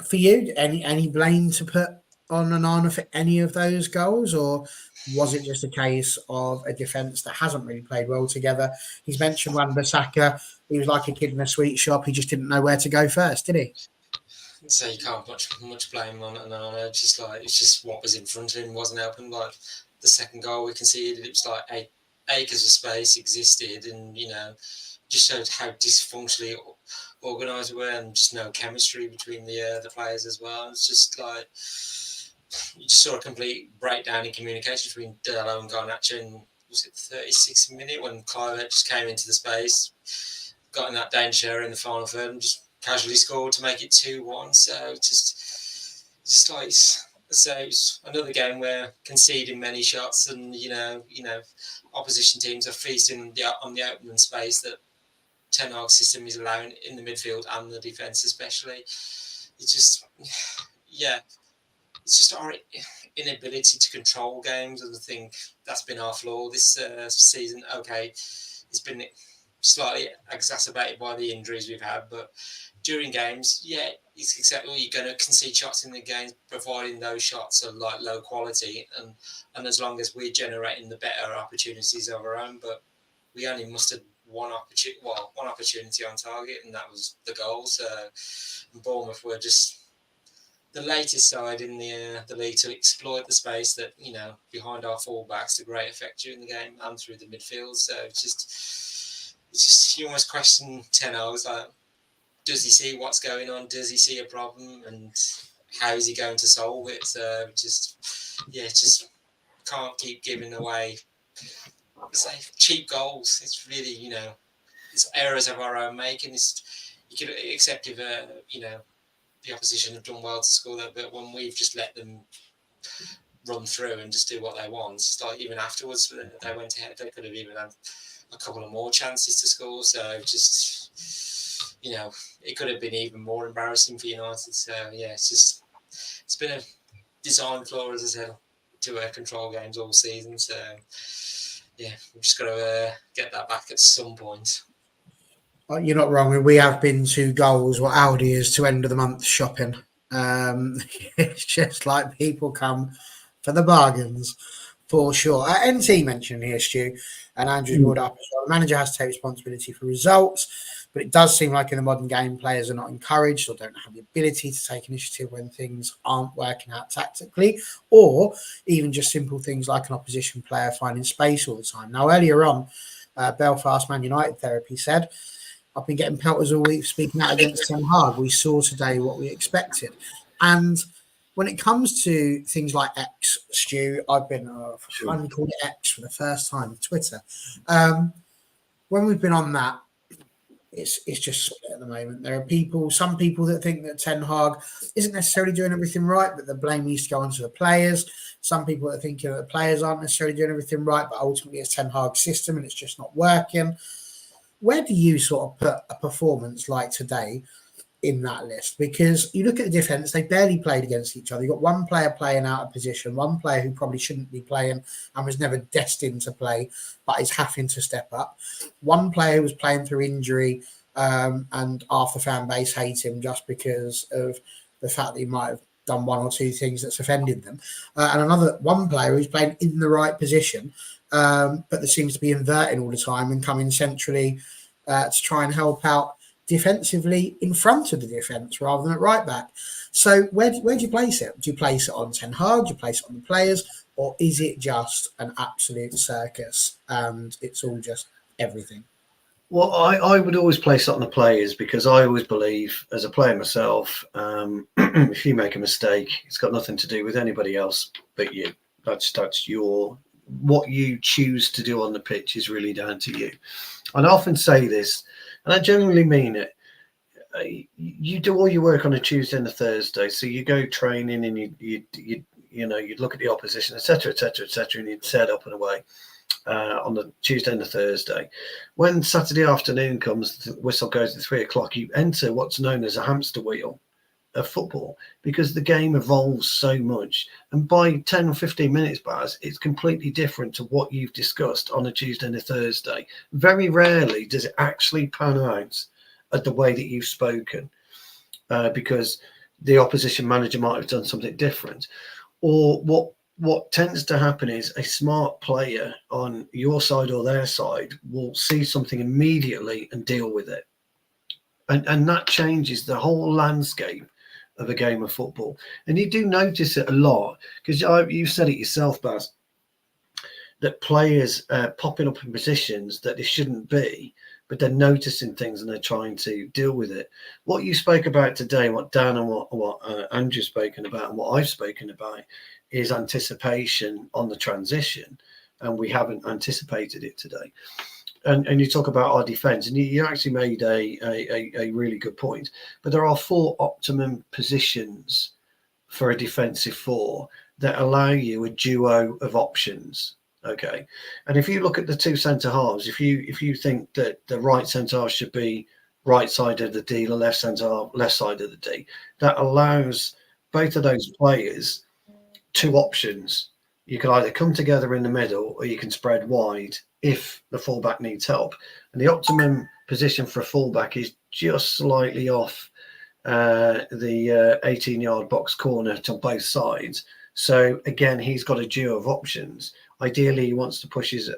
for you, any blame to put on Onana for any of those goals, or was it just a case of a defence that hasn't really played well together? He's mentioned Wan-Bissaka. He was like a kid in a sweet shop. He just didn't know where to go first, did he? So you can't much blame on Onana. It's just what was in front of him wasn't helping. Like the second goal we conceded, it was like acres of space existed, and just showed how dysfunctionally organised we were, and just no chemistry between the players as well. It's just like you just saw a complete breakdown in communication between Dello and Garnacho in, was it the 36th minute, when Clive just came into the space, got in that danger in the final third, and just casually scored to make it 2-1. So just like so it's another game where conceding many shots, and opposition teams are feasting on the opening space that Ten Hag's system is allowing in the midfield and the defence especially. It's just it's just our inability to control games, and I think that's been our flaw this season. Okay, it's been slightly exacerbated by the injuries we've had, but during games, it's acceptable. You're going to concede shots in the games, providing those shots are like low quality, and as long as we're generating the better opportunities of our own. But we only mustered one opportunity on target, and that was the goal. So Bournemouth were just the latest side in the league to exploit the space that behind our fullbacks to great effect during the game and through the midfield. So it's just you almost question Ten Hag's, like, does he see what's going on? Does he see a problem? And how is he going to solve it? So just can't keep giving away cheap goals. It's really, it's errors of our own making. You could accept if, the opposition have done well to score that, but when we've just let them run through and just do what they want, it's like even afterwards they went ahead, they could have even had a couple of more chances to score. So just, it could have been even more embarrassing for United. So it's been a design flaw, as I said, to control games all season. So we've just got to get that back at some point. You're not wrong. We have been 2 goals what Aldi is to end of the month shopping. It's just like people come for the bargains, for sure. NT mentioned here, Stu, and Andrew's brought up as well. The manager has to take responsibility for results, but it does seem like in the modern game, players are not encouraged or don't have the ability to take initiative when things aren't working out tactically, or even just simple things like an opposition player finding space all the time. Now, earlier on, Belfast Man United Therapy said, I've been getting pelters all week speaking out against Ten Hag. We saw today what we expected. And when it comes to things like X, Stu, I've been finally called it X for the first time on Twitter. When we've been on that, it's just at the moment. There are some people that think that Ten Hag isn't necessarily doing everything right, but the blame needs to go onto the players. Some people are thinking that the players aren't necessarily doing everything right, but ultimately it's Ten Hag's system and it's just not working. Where do you sort of put a performance like today in that list? Because you look at the defence, they barely played against each other. You've got one player playing out of position, one player who probably shouldn't be playing and was never destined to play, but is having to step up. One player who was playing through injury and half the fan base hate him just because of the fact that he might have done 1 or 2 things that's offended them. And one player who's playing in the right position, but there seems to be inverting all the time and coming centrally to try and help out defensively in front of the defence rather than at right back. So where do you place it? Do you place it on Ten Hag? Do you place it on the players? Or is it just an absolute circus and it's all just everything? Well, I would always place it on the players, because I always believe, as a player myself, if you make a mistake, it's got nothing to do with anybody else but you. That's what you choose to do on the pitch is really down to you. And I often say this, and I genuinely mean it. You do all your work on a Tuesday and a Thursday, so you go training and you'd look at the opposition, etc., and you'd set up and away on the Tuesday and the Thursday. When Saturday afternoon comes, the whistle goes at 3 o'clock. You enter what's known as a hamster wheel, of football, because the game evolves so much. And by 10 or 15 minutes, Baz, it's completely different to what you've discussed on a Tuesday and a Thursday. Very rarely does it actually pan out at the way that you've spoken, because the opposition manager might have done something different. Or what tends to happen is a smart player on your side or their side will see something immediately and deal with it. And that changes the whole landscape of a game of football. And you do notice it a lot, because you've said it yourself, Baz, that players popping up in positions that they shouldn't be, but they're noticing things and they're trying to deal with it. What you spoke about today, what Dan and what Andrew's spoken about, and what I've spoken about, is anticipation on the transition, and we haven't anticipated it today. And you talk about our defence, and you actually made a really good point. But there are 4 optimum positions for a defensive 4 that allow you a duo of options. Okay, and if you look at the 2 centre halves, if you think that the right centre half should be right side of the D, the left centre half left side of the D, that allows both of those players 2 options. You can either come together in the middle, or you can spread wide if the fullback needs help. And the optimum position for a fullback is just slightly off the 18-yard box corner to both sides. So again, he's got a duo of options. Ideally, he wants to push his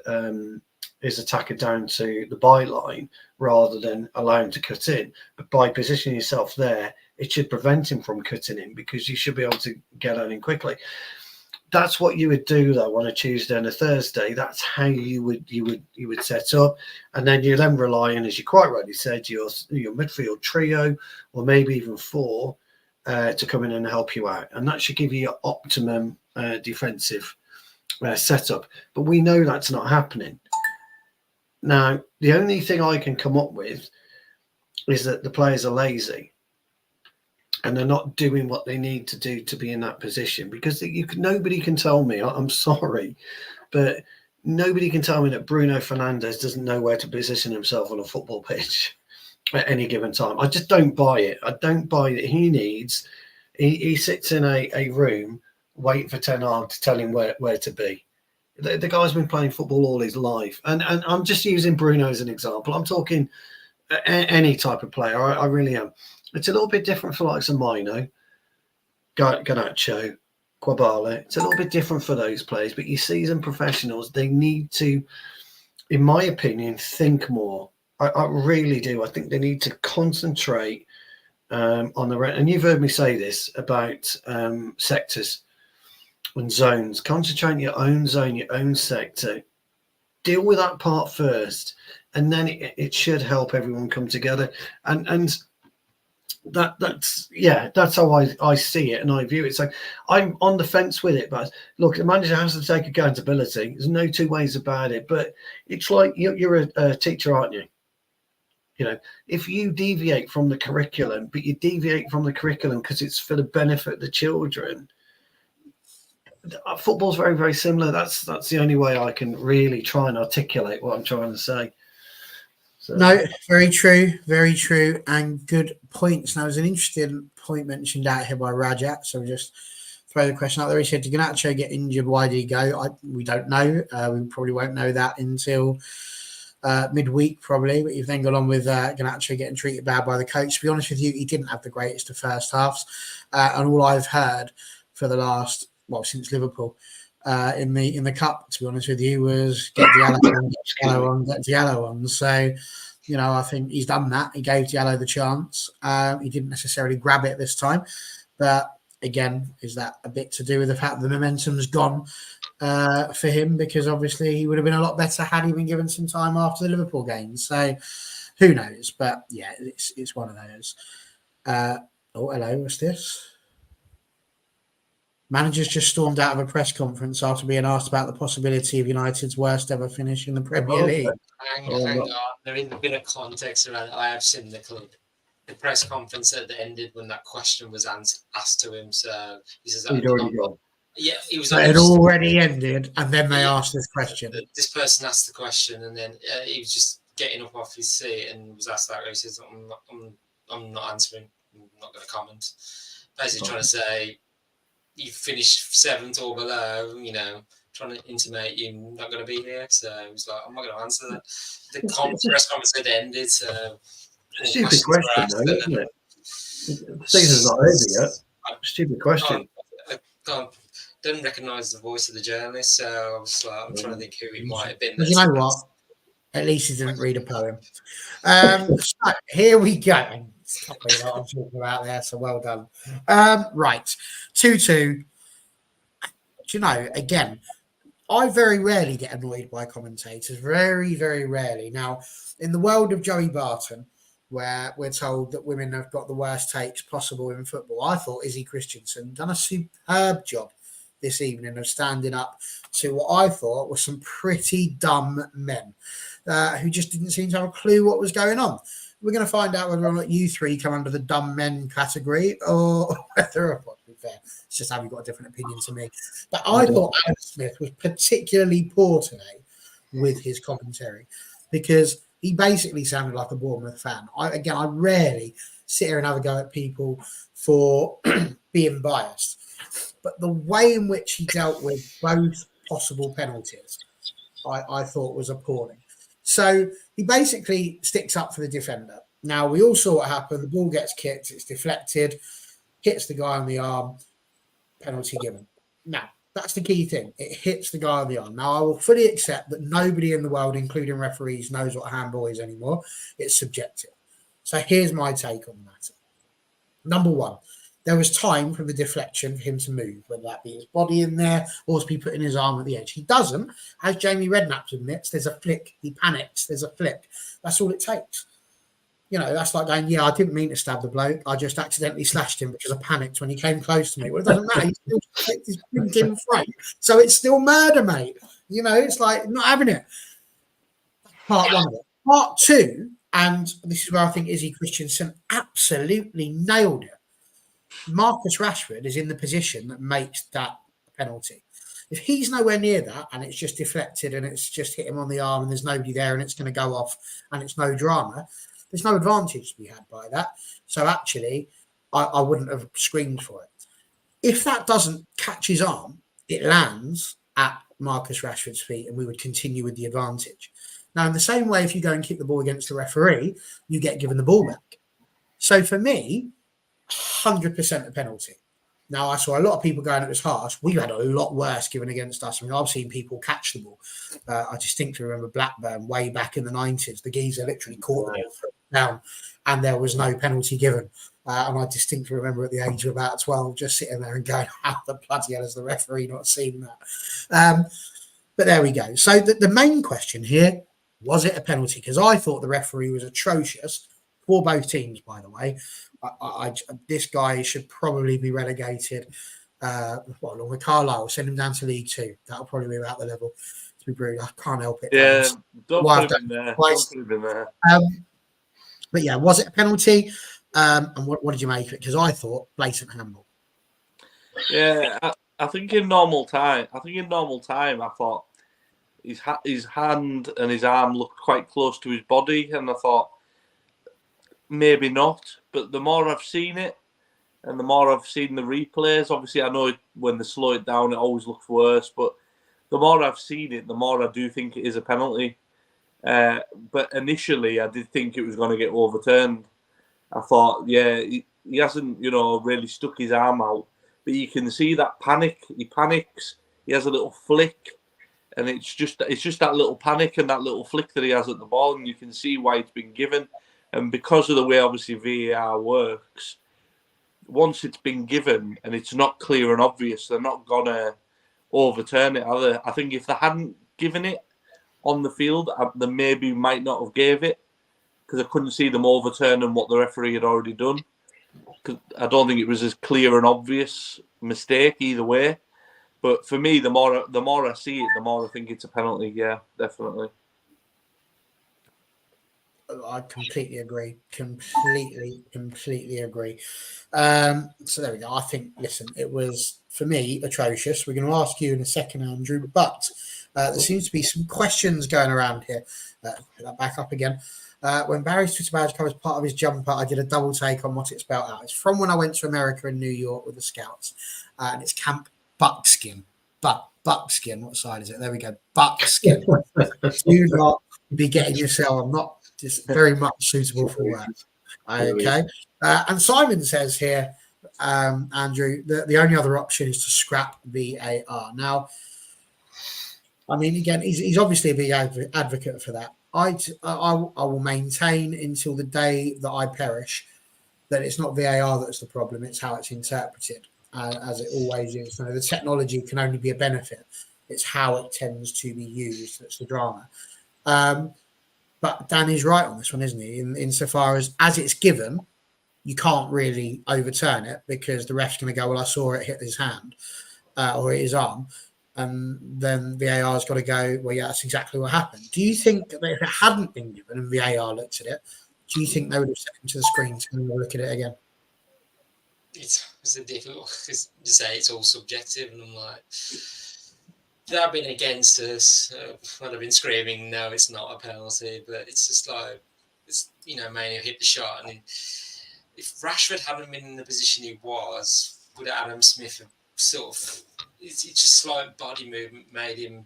attacker down to the byline rather than allow him to cut in. But by positioning yourself there, it should prevent him from cutting in, because you should be able to get on in quickly. That's what you would do though on a Tuesday and a Thursday. That's how you would set up, and then you then rely on, as you quite rightly said, your midfield trio, or maybe even 4 to come in and help you out, and that should give you your optimum defensive setup. But we know that's not happening. Now, the only thing I can come up with is that the players are lazy, and they're not doing what they need to do to be in that position, because nobody can tell me, I'm sorry, but nobody can tell me that Bruno Fernandes doesn't know where to position himself on a football pitch at any given time. I just don't buy it. I don't buy that he sits in a room waiting for Ten Hag to tell him where to be. The guy's been playing football all his life. And I'm just using Bruno as an example. I'm talking any type of player. I really am. It's a little bit different for likes of Mino, Garnacho, Quabala. It's a little bit different for those players, but you seasoned professionals, they need to, in my opinion, think more. I really do. I think they need to concentrate on the, and you've heard me say this about sectors and zones. Concentrate on your own zone, your own sector. Deal with that part first, and then it should help everyone come together. And that's how I see it and I view it. So I'm on the fence with it, but look, the manager has to take accountability. There's no 2 ways about it. But it's like you're a teacher, aren't you? You know, if you deviate from the curriculum, but you deviate from the curriculum because it's for the benefit of the children, football's very, very similar. That's the only way I can really try and articulate what I'm trying to say. So. No, very true, and good points. Now, there's an interesting point mentioned out here by Rajat, so we'll just throw the question out there. He said, did Garnacho get injured? Why did he go? We don't know. We probably won't know that until midweek, probably. But you've then gone on with Garnacho getting treated bad by the coach. To be honest with you, he didn't have the greatest of first halves. And all I've heard for the last, since Liverpool, in the cup, to be honest with you, was get Diallo on. So, you know, I think he's done that. He gave Diallo the chance. He didn't necessarily grab it this time. But again, is that a bit to do with the fact that the momentum's gone for him? Because obviously he would have been a lot better had he been given some time after the Liverpool game. So who knows? But yeah, it's one of those. Oh, hello, what's this? Managers just stormed out of a press conference after being asked about the possibility of United's worst ever finish in the Premier League. Hang on. There is a bit of context around it. I have seen the clip. The press conference that ended when that question was asked to him. So he says, He'd already gone. Yeah, he was. So it had already ended, and then they asked this question. This person asked the question, and then he was just getting up off his seat and was asked that. He says, "I'm not answering. not going to comment. Basically trying to say you finished 7th or below, you know, trying to intimate you're not going to be here. So it was like, I'm not going to answer that. The press conference had ended, so Stupid question, though, isn't it? The season's not over yet. Stupid question. I didn't recognise the voice of the journalist, so I was like, I'm trying to think who it might have been. But you know what? At least he didn't read a poem. So here we go. Stop me what I'm talking about there, so well done. Right, 2-2. Do you know, again, I very rarely get annoyed by commentators. Very, very rarely. Now, in the world of Joey Barton, where we're told that women have got the worst takes possible in football, I thought Izzy Christensen done a superb job this evening of standing up to what I thought were some pretty dumb men who just didn't seem to have a clue what was going on. We're going to find out whether or not you three come under the dumb men category or whether, to be fair, it's just how you've got a different opinion to me. But I thought Adam Smith was particularly poor today with his commentary because he basically sounded like a Bournemouth fan. I rarely sit here and have a go at people for being biased. But the way in which he dealt with both possible penalties, I thought was appalling. So he basically sticks up for the defender. Now, we all saw what happened. The ball gets kicked, it's deflected, hits the guy on the arm, penalty given. Now, that's the key thing. It hits the guy on the arm. Now, I will fully accept that nobody in the world, including referees, knows what handball is anymore. It's subjective. So here's my take on the matter. Number one, there was time from the deflection for him to move, whether that be his body in there or to be putting his arm at the edge. He doesn't. As Jamie Redknapp admits, there's a flick. He panics. There's a flick. That's all it takes. You know, that's like going, yeah, I didn't mean to stab the bloke. I just accidentally slashed him because I panicked when he came close to me. Well, it doesn't matter. He still flicked his blinking frame. So it's still murder, mate. You know, it's like not having it. Part one of it. Part two, and this is where I think Izzy Christensen absolutely nailed it. Marcus Rashford is in the position that makes that penalty. If he's nowhere near that and it's just deflected and it's just hit him on the arm and there's nobody there and it's going to go off and it's no drama, there's no advantage to be had by that. So actually, I wouldn't have screamed for it. If that doesn't catch his arm, it lands at Marcus Rashford's feet and we would continue with the advantage. Now, in the same way, if you go and kick the ball against the referee, you get given the ball back. So for me, 100% a penalty. Now, I saw a lot of people going, it was harsh. We've had a lot worse given against us. I mean, I've seen people catch the ball. I distinctly remember Blackburn way back in the 90s. The geezer literally caught the ball down and there was no penalty given. And I distinctly remember at the age of about 12 just sitting there and going, how the bloody hell has the referee not seen that? But there we go. So the main question here, was it a penalty? Because I thought the referee was atrocious for both teams, by the way. This guy should probably be relegated. Along with Carlisle, send him down to League Two. That'll probably be about the level. To be brutal, I can't help it. Yeah, don't put him in there. Don't put him in there. But yeah, was it a penalty? And what did you make of it? Because I thought blatant handball. Yeah, I think in normal time, I thought his hand and his arm looked quite close to his body, and I thought maybe not. But the more I've seen it, and the more I've seen the replays, obviously I know when they slow it down, it always looks worse. But the more I've seen it, the more I do think it is a penalty. But initially, I did think it was going to get overturned. I thought, yeah, he hasn't, really stuck his arm out. But you can see that panic. He panics. He has a little flick. And it's just that little panic and that little flick that he has at the ball. And you can see why it's been given. And because of the way, obviously, VAR works, once it's been given and it's not clear and obvious, they're not going to overturn it, are they? I think if they hadn't given it on the field, they maybe might not have gave it, because I couldn't see them overturning what the referee had already done. Because I don't think it was as clear and obvious mistake either way. But for me, the more I see it, the more I think it's a penalty. Yeah, definitely. I completely agree. Completely agree. So there we go. I think, listen, it was, for me, atrocious. We're going to ask you in a second, Andrew, but there seems to be some questions going around here. Put that back up again. When Barry's Twitter badge covers part of his jumper, I did a double take on what it spelled out. It's from when I went to America and New York with the Scouts, and it's Camp Buckskin. Buckskin. What side is it? There we go. Buckskin. Do not be getting yourself. I'm not just very much suitable for that. Okay. And Simon says here, Andrew, the only other option is to scrap VAR. Now, I mean, again, he's obviously a big advocate for that. I will maintain until the day that I perish that it's not VAR that's the problem, it's how it's interpreted, as it always is. The technology can only be a benefit. It's how it tends to be used that's the drama. But Dan is right on this one, isn't he? Insofar as it's given, you can't really overturn it because the ref's going to go, well, I saw it hit his hand or his arm. And then VAR's got to go, well, yeah, that's exactly what happened. Do you think that if it hadn't been given and VAR looked at it, do you think they would have set him to the screen to look at it again? It's a difficult to say. It's all subjective, and I'm like, they've been against us. I'd have been screaming, no, it's not a penalty, but it's just like, it's, Manu hit the shot, and if Rashford hadn't been in the position he was, would Adam Smith have sort of, it's just like body movement made him,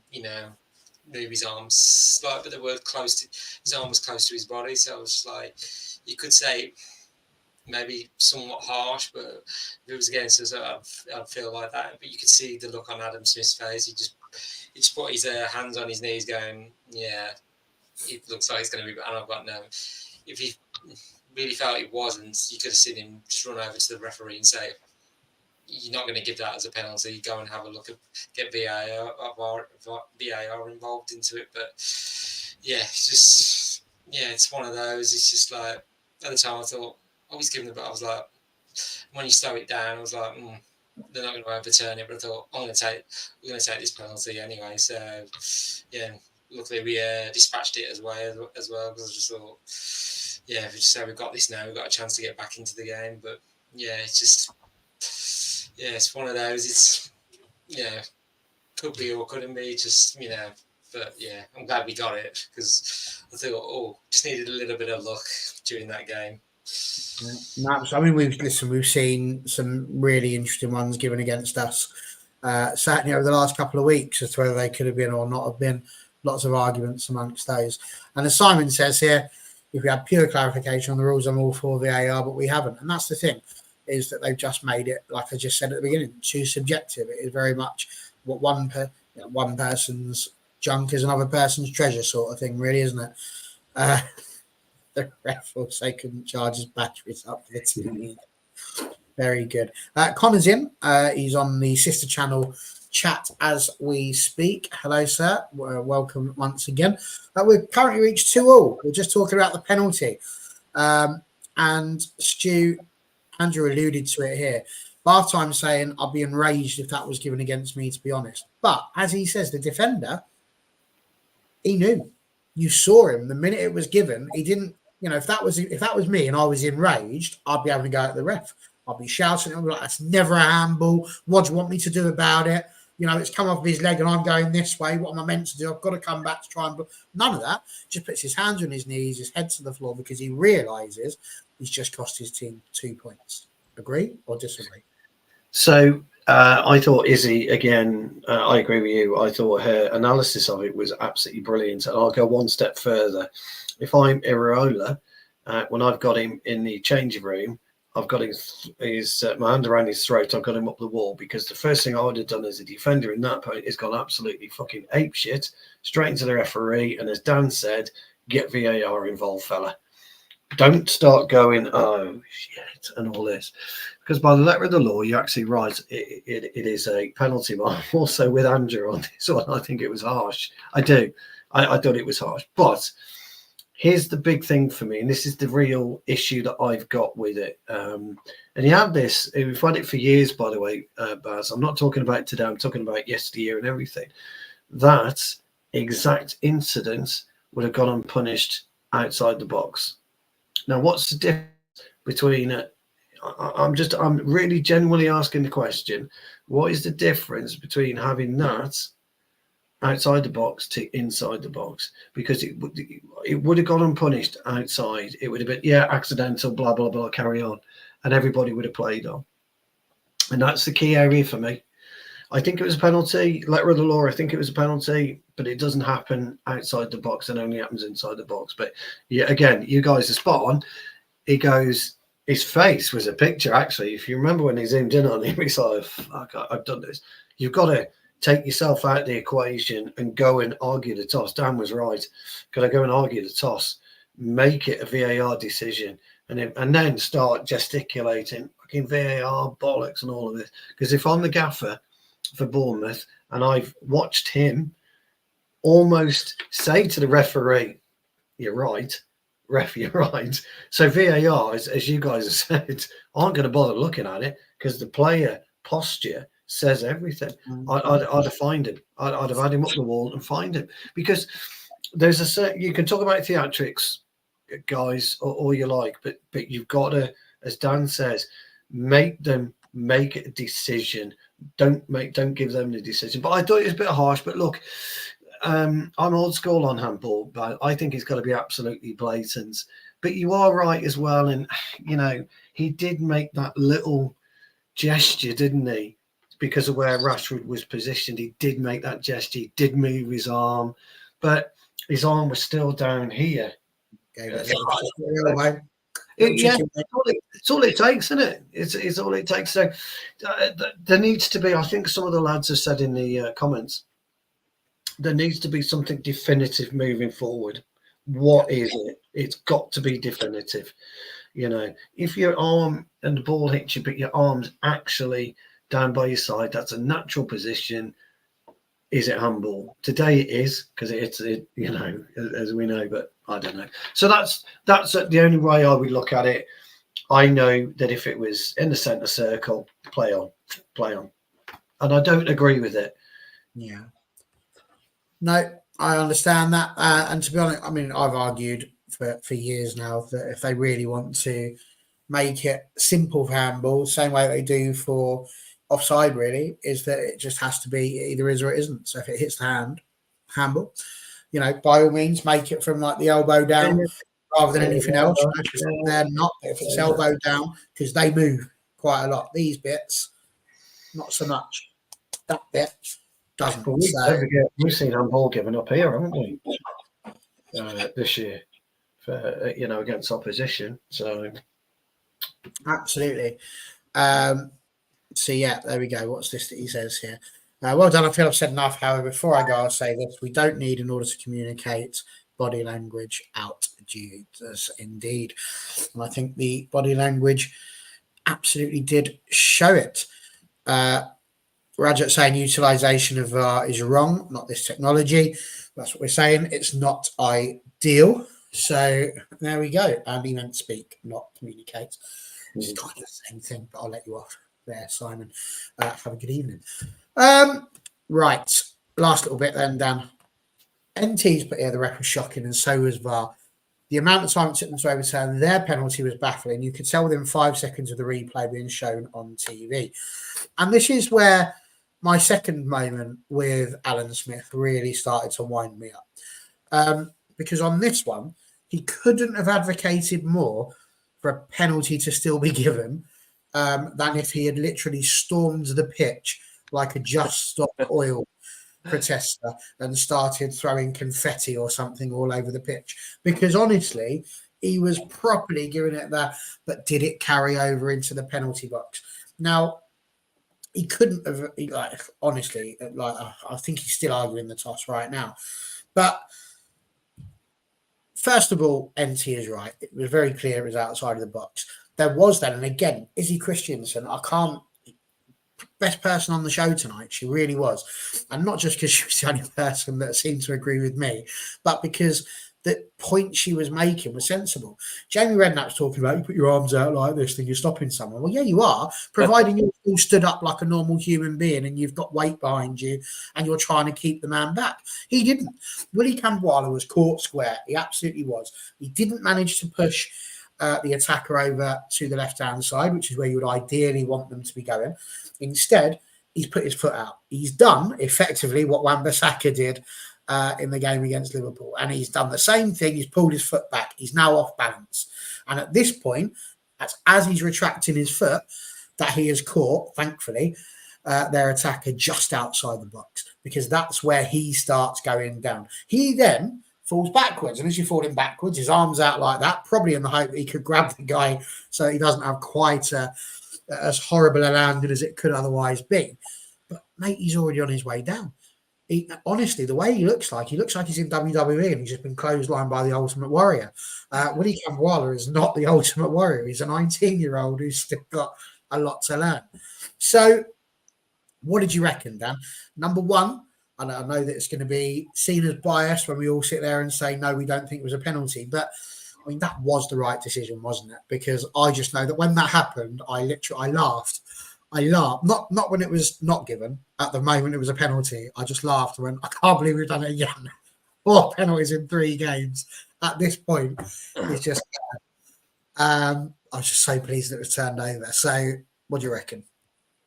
move his arms, but they were close to, his arm was close to his body, so I was just like, you could say maybe somewhat harsh, but if it was against us, I'd feel like that. But you could see the look on Adam Smith's face. He just put his hands on his knees, going, "Yeah, it looks like it's going to be." And I've got no. If he really felt it wasn't, you could have seen him just run over to the referee and say, "You're not going to give that as a penalty. Go and have a look at get VAR involved into it." But yeah, it's one of those. It's just like at the time I thought. I was given the, but I was like, when you slow it down, I was like, they're not going to overturn it. But I thought, we're going to take this penalty anyway. So, yeah, luckily we dispatched it as well because I just thought, yeah, if we just say we've got this now, we've got a chance to get back into the game. But yeah, it's just, yeah, it's one of those. It's, could be or couldn't be. Just, but yeah, I'm glad we got it because I thought, just needed a little bit of luck during that game. No, I mean, we've seen some really interesting ones given against us, certainly over the last couple of weeks, as to whether they could have been or not have been. Lots of arguments amongst those. And as Simon says here, if we had pure clarification on the rules, I'm all for VAR, but we haven't. And that's the thing, is that they've just made it, like I just said at the beginning, too subjective. It is very much what one person's junk is another person's treasure sort of thing, really, isn't it? The ref will say couldn't charge his batteries up for the TV. Very good. Connor's in. He's on the sister channel chat as we speak. Hello, sir. Welcome once again. We've currently reached 2-2. We're just talking about the penalty. And Stu, Andrew alluded to it here. Bath time saying, I'd be enraged if that was given against me, to be honest. But as he says, the defender, he knew. You saw him the minute it was given. He didn't. If that was me and I was enraged, I'd be having to go at the ref. I'd be shouting. I'd be like, "That's never a handball. What do you want me to do about it? It's come off his leg and I'm going this way. What am I meant to do? I've got to come back to try and." None of that. Just puts his hands on his knees, his head to the floor because he realises he's just cost his team 2 points. Agree or disagree? So I thought Izzy, again, I agree with you. I thought her analysis of it was absolutely brilliant. And I'll go one step further. If I'm Iraola, when I've got him in the changing room, I've got his my hand around his throat. I've got him up the wall because the first thing I would have done as a defender in that point is gone absolutely fucking apeshit, straight into the referee. And as Dan said, get VAR involved, fella. Don't start going, oh shit, and all this, because by the letter of the law, you're actually right. It is a penalty. But I'm also with Andrew on this one. I think it was harsh. I do. I thought it was harsh, but. Here's the big thing for me, and this is the real issue that I've got with it. And you have this, we've had it for years, by the way, Baz. I'm not talking about today, I'm talking about yesteryear and everything. That exact incident would have gone unpunished outside the box. Now, what's the difference between I'm really genuinely asking the question, what is the difference between having that outside the box to inside the box, because it would have gone unpunished outside. It would have been, yeah, accidental, blah, blah, blah, carry on. And everybody would have played on. And that's the key area for me. I think it was a penalty. Letter of the law, I think it was a penalty, but it doesn't happen outside the box. It only happens inside the box. But yeah, again, you guys are spot on. He goes, his face was a picture, actually. If you remember when he zoomed in on him, he's like, fuck, I've done this. You've got to take yourself out of the equation and go and argue the toss. Dan was right. Got to go and argue the toss, make it a VAR decision, and then start gesticulating, fucking VAR, bollocks and all of this. Because if I'm the gaffer for Bournemouth and I've watched him almost say to the referee, you're right, ref, you're right. So VAR, as you guys have said, aren't going to bother looking at it because the player posture says everything. I'd have fined him. I'd have had him up the wall and fined him, because there's a certain, you can talk about theatrics, guys, all you like, but you've got to, as Dan says, make a decision. Don't give them the decision. But I thought it was a bit harsh. But look, I'm old school on handball, but I think it's got to be absolutely blatant. But you are right as well, and you know, he did make that little gesture, didn't he? Because of where Rashford was positioned, he did make that gesture. He did move his arm, but his arm was still down here. It's all it takes, isn't it? It's all it takes. So there needs to be, I think some of the lads have said in the comments, there needs to be something definitive moving forward. What is it? It's got to be definitive. You know, if your arm and the ball hits you, but your arm's actually down by your side, that's a natural position. Is it handball? Today it is, because it's you know, as we know, but I don't know. So that's the only way I would look at it. I know that if it was in the centre circle, play on, and I don't agree with it. Yeah. No, I understand that, and to be honest, I mean, I've argued for years now that if they really want to make it simple for handball, same way they do for offside, really, is that it just has to be either is or it isn't. So if it hits the hand, handball, you know, by all means, make it from like the elbow down rather than anything else. They're not, if it's elbow down, because they move quite a lot. These bits, not so much. That bit doesn't. Well, we've seen handball given up here, haven't we? This year, for, you know, against opposition. So absolutely. So yeah, there we go. What's this that he says here? Well done. I feel I've said enough. However, before I go, I'll say this: we don't need, in order to communicate, body language out due. Indeed, and I think the body language absolutely did show it. Rajat saying utilisation of VAR is wrong, not this technology. That's what we're saying. It's not ideal. So there we go. And he meant speak, not communicate. It's kind of the same thing, but I'll let you off there, Simon. Have a good evening. Right. Last little bit then, Dan. NT's put here the ref was shocking, and so was VAR. The amount of time it took them to overturn their penalty was baffling. You could tell within 5 seconds of the replay being shown on TV. And this is where my second moment with Alan Smith really started to wind me up. Because on this one, he couldn't have advocated more for a penalty to still be given than if he had literally stormed the pitch like a Just Stop Oil protester and started throwing confetti or something all over the pitch. Because honestly, he was properly giving it that, but did it carry over into the penalty box? Now, he couldn't have, honestly, I think he's still arguing the toss right now. But first of all, NT is right. It was very clear it was outside of the box. There was that, and again, Izzy Christiansen, best person on the show tonight. She really was. And not just because she was the only person that seemed to agree with me, but because the point she was making was sensible. Jamie Redknapp's talking about, you put your arms out like this, then you're stopping someone. Well, yeah, you are, providing you're all stood up like a normal human being and you've got weight behind you and you're trying to keep the man back. He didn't. Willie Kambwala was caught square. He absolutely was. He didn't manage to push the attacker over to the left-hand side, which is where you would ideally want them to be going. Instead, he's put his foot out. He's done effectively what Wan-Bissaka did in the game against Liverpool, and he's done the same thing. He's pulled his foot back. He's now off balance, and at this point, as he's retracting his foot, that he has caught, thankfully, their attacker just outside the box, because that's where he starts going down. He then falls backwards, and as you're falling backwards, his arms out like that, probably in the hope that he could grab the guy so he doesn't have quite as horrible a landing as it could otherwise be. But mate, he's already on his way down. Honestly, the way he looks like he's in WWE and he's just been clotheslined by the Ultimate Warrior. Willie Kambwala is not the Ultimate Warrior. He's a 19-year-old who's still got a lot to learn. So what did you reckon, Dan? Number one, and I know that it's going to be seen as biased when we all sit there and say, no, we don't think it was a penalty. But, I mean, that was the right decision, wasn't it? Because I just know that when that happened, I laughed. I laughed. Not when it was not given. At the moment, it was a penalty. I just laughed and went, I can't believe we've done it again. 4 penalties in 3 games. At this point, it's just... I was just so pleased that it was turned over. So, what do you reckon?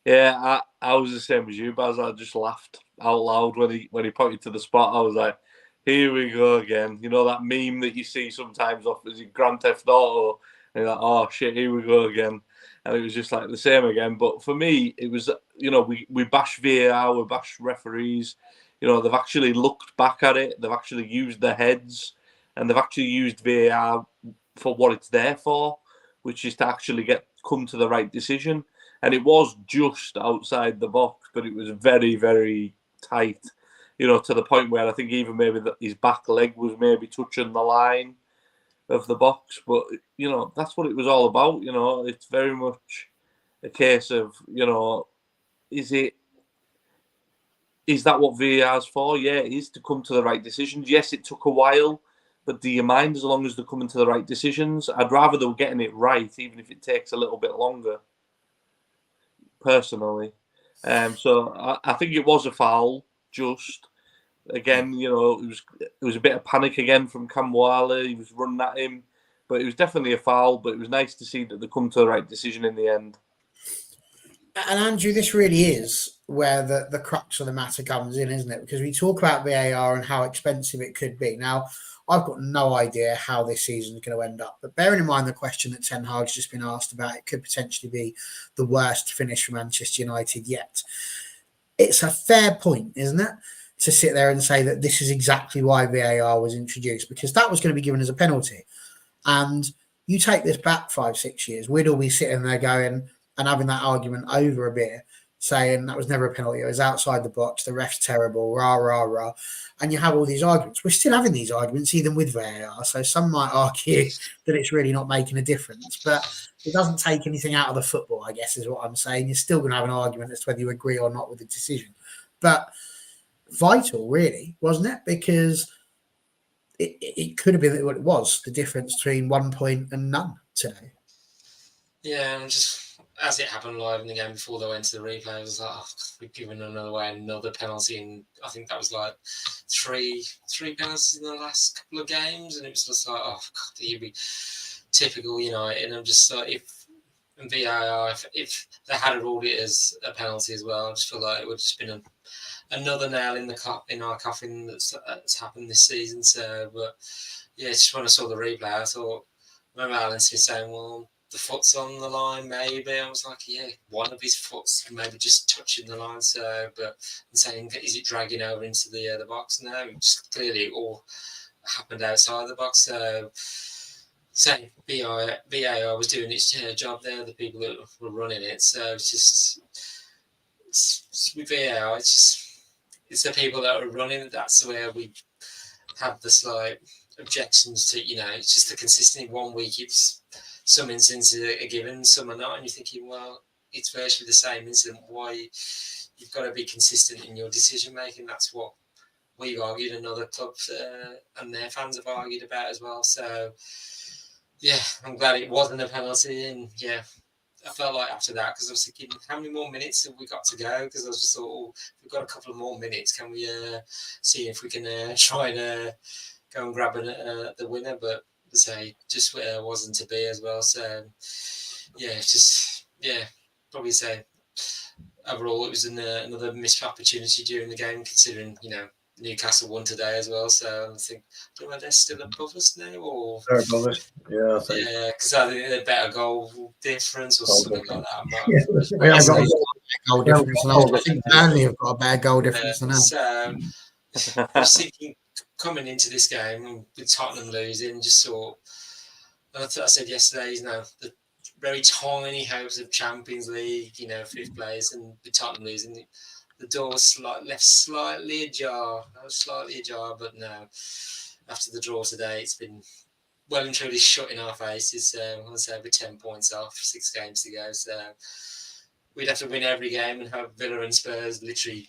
Yeah, I was the same as you, Baz. I just laughed out loud when he pointed to the spot. I was like, here we go again. You know that meme that you see sometimes off as Grand Theft Auto? And you're like, oh shit, here we go again. And it was just like the same again. But for me, it was, we bash VAR, we bash referees. They've actually looked back at it. They've actually used their heads, and they've actually used VAR for what it's there for, which is to actually come to the right decision. And it was just outside the box, but it was very, very tight, to the point where I think even maybe his back leg was maybe touching the line of the box. But, that's what it was all about. It's very much a case of, is that what VAR is for? Yeah, it is, to come to the right decisions. Yes, it took a while, but do you mind as long as they're coming to the right decisions? I'd rather they were getting it right, even if it takes a little bit longer, personally. So I think it was a foul, just. Again, it was a bit of panic again from Kambwala. He was running at him, but it was definitely a foul. But it was nice to see that they come to the right decision in the end. And Andrew, this really is where the crux of the matter comes in, isn't it? Because we talk about VAR and how expensive it could be. Now, I've got no idea how this season is going to end up. But bearing in mind the question that Ten Hag's just been asked about, it could potentially be the worst finish for Manchester United yet. It's a fair point, isn't it, to sit there and say that this is exactly why VAR was introduced, because that was going to be given as a penalty. And you take this back 5-6 years, we'd all be sitting there going and having that argument over a beer, saying that was never a penalty, it was outside the box, the ref's terrible, rah, rah, rah. And you have all these arguments. We're still having these arguments, even with VAR. So some might argue that it's really not making a difference, but it doesn't take anything out of the football, I guess, is what I'm saying. You're still going to have an argument as to whether you agree or not with the decision. But vital, really, wasn't it? Because it could have been what it was, the difference between 1 point and none today. Yeah, and just as it happened live in the game before they went to the replay, I was like, we've given another penalty, and I think that was like three penalties in the last couple of games, and it was just like, oh god, you'd be typical United. And I'm just like, if VAR, if they had ruled it as a penalty as well, I just feel like it would have just been another nail in our coffin that's happened this season. So, but yeah, just when I saw the replay, I thought, I remember Alan saying, well, the foot's on the line, maybe. I was like, yeah, one of his foot's maybe just touching the line. So, but I'm saying, is it dragging over into the box? No, just clearly it all happened outside the box. So, saying VAR was doing its job there, the people that were running it. So it's with VAR, it's the people that are running it. That's where we have the slight objections to, it's just the consistency. 1 week it's some instances are given, some are not, and you're thinking, well, it's virtually the same incident. Why? You've got to be consistent in your decision making. That's what we've argued, and other clubs and their fans have argued about as well. So, yeah, I'm glad it wasn't a penalty, and yeah, I felt like after that, because I was thinking, how many more minutes have we got to go? Because I was just thought, oh, we've got a couple of more minutes. Can we see if we can try and go and grab the winner? But say just wasn't to be as well. So yeah, probably say overall, it was another missed opportunity during the game, considering, Newcastle won today as well. So I think, do you know, they're still above us now, or They're above us. Yeah, I think. yeah, because I think they're better goal difference or something like that. We have got goal difference than us. I think Burnley have got a better goal difference than us. So I was thinking, coming into this game with Tottenham losing, just thought, I said yesterday, the very tiny hopes of Champions League, fifth place, and with Tottenham losing, the door was left slightly ajar. But no, after the draw today, it's been well and truly shut in our faces. I'll say we're 10 points off, 6 games to go. So we'd have to win every game and have Villa and Spurs literally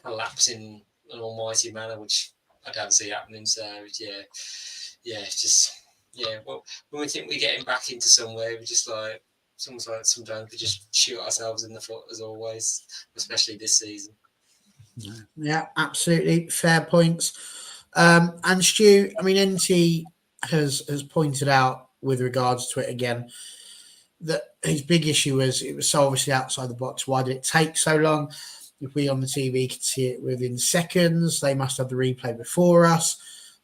collapse in an almighty manner, which I don't see happening. So well, when we think we're getting back into somewhere, we just sometimes we just shoot ourselves in the foot as always, especially this season. Yeah, absolutely fair points. And Stu, I mean, NT has pointed out with regards to it again that his big issue was it was so obviously outside the box. Why did it take so long? If we on the TV could see it within seconds, they must have the replay before us,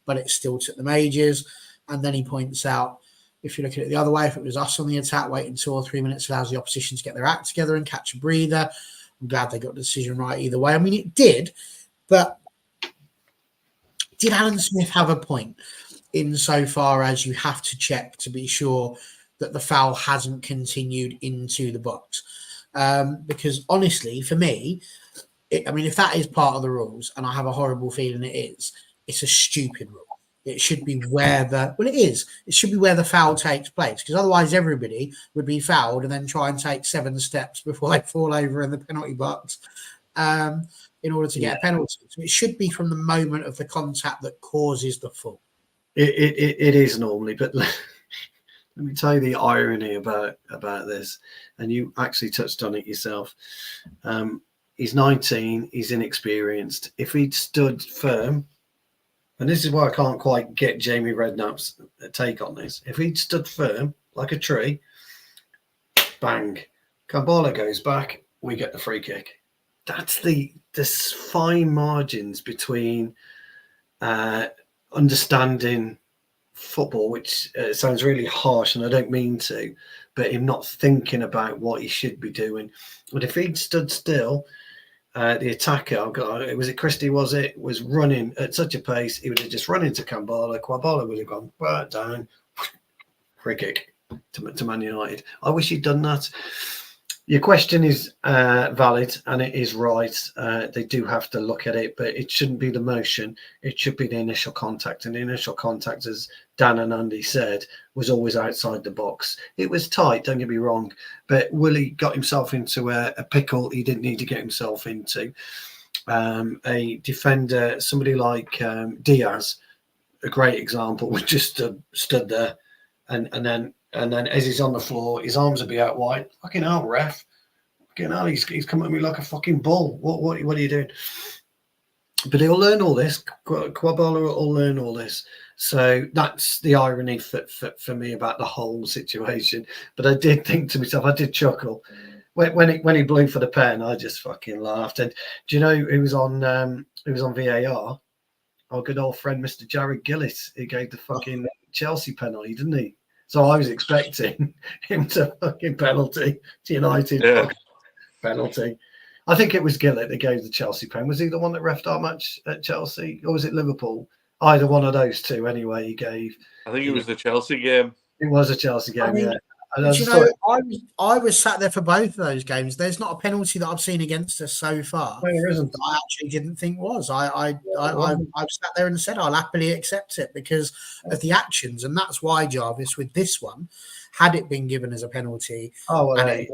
but it still took them ages. And then he points out, if you look at it the other way, if it was us on the attack, waiting 2 or 3 minutes allows the opposition to get their act together and catch a breather. I'm glad they got the decision right either way. I mean, it did, but did Alan Smith have a point insofar as you have to check to be sure that the foul hasn't continued into the box? Because honestly, for me, if that is part of the rules, and I have a horrible feeling it is, it's a stupid rule. It should be it should be where the foul takes place, because otherwise everybody would be fouled and then try and take 7 steps before they fall over in the penalty box in order to get a penalty. So it should be from the moment of the contact that causes the fall. It is normally, but let me tell you the irony about this, and you actually touched on it yourself. He's 19, he's inexperienced. If he'd stood firm, and this is why I can't quite get Jamie Redknapp's take on this. If he'd stood firm like a tree, bang, Kambala goes back, we get the free kick. That's the fine margins between understanding football, which sounds really harsh, and I don't mean to, but him not thinking about what he should be doing. But if he'd stood still, the attacker, was it Christie, was running at such a pace, he would have just run into Kambala. Kambala would have gone right down, free kick to Man United. I wish he'd done that. Your question is valid, and it is right. They do have to look at it, but it shouldn't be the motion. It should be the initial contact. And the initial contact, as Dan and Andy said, was always outside the box. It was tight, don't get me wrong, but Willie got himself into a pickle he didn't need to get himself into. A defender, somebody like Diaz, a great example, was just stood there, and then as he's on the floor, his arms will be out wide. Fucking hell, ref. Fucking hell, he's coming at me like a fucking bull. What are you doing? But he'll learn all this. Kwabala will learn all this. So that's the irony for me about the whole situation. But I did think to myself, I did chuckle. When he blew for the pen, I just fucking laughed. And do you know who was on VAR? Our good old friend, Mr. Jared Gillis. He gave the fucking Chelsea penalty, didn't he? So I was expecting him to fucking penalty to United. Penalty. I think it was Gillett that gave the Chelsea pen. Was he the one that refed our match at Chelsea, or was it Liverpool? Either one of those two, anyway. He gave. I think it was the Chelsea game. It was a Chelsea game, yeah. I was sat there for both of those games. There's not a penalty that I've seen against us so far. No, there isn't. That I actually didn't think was. I sat there and said I'll happily accept it because of the actions, and that's why, Jarvis, with this one, had it been given as a penalty, I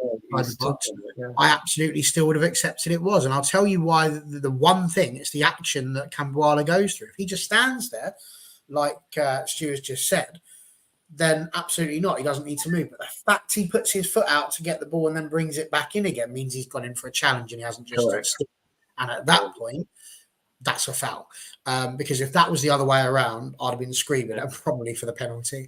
absolutely still would have accepted it was. And I'll tell you why. The one thing, it's the action that Kambwala goes through. If he just stands there, like Stuart's just said, then absolutely not. He doesn't need to move. But the fact he puts his foot out to get the ball and then brings it back in again means he's gone in for a challenge and he hasn't just stood still. And at that point, that's a foul. Because if that was the other way around, I'd have been screaming and probably for the penalty.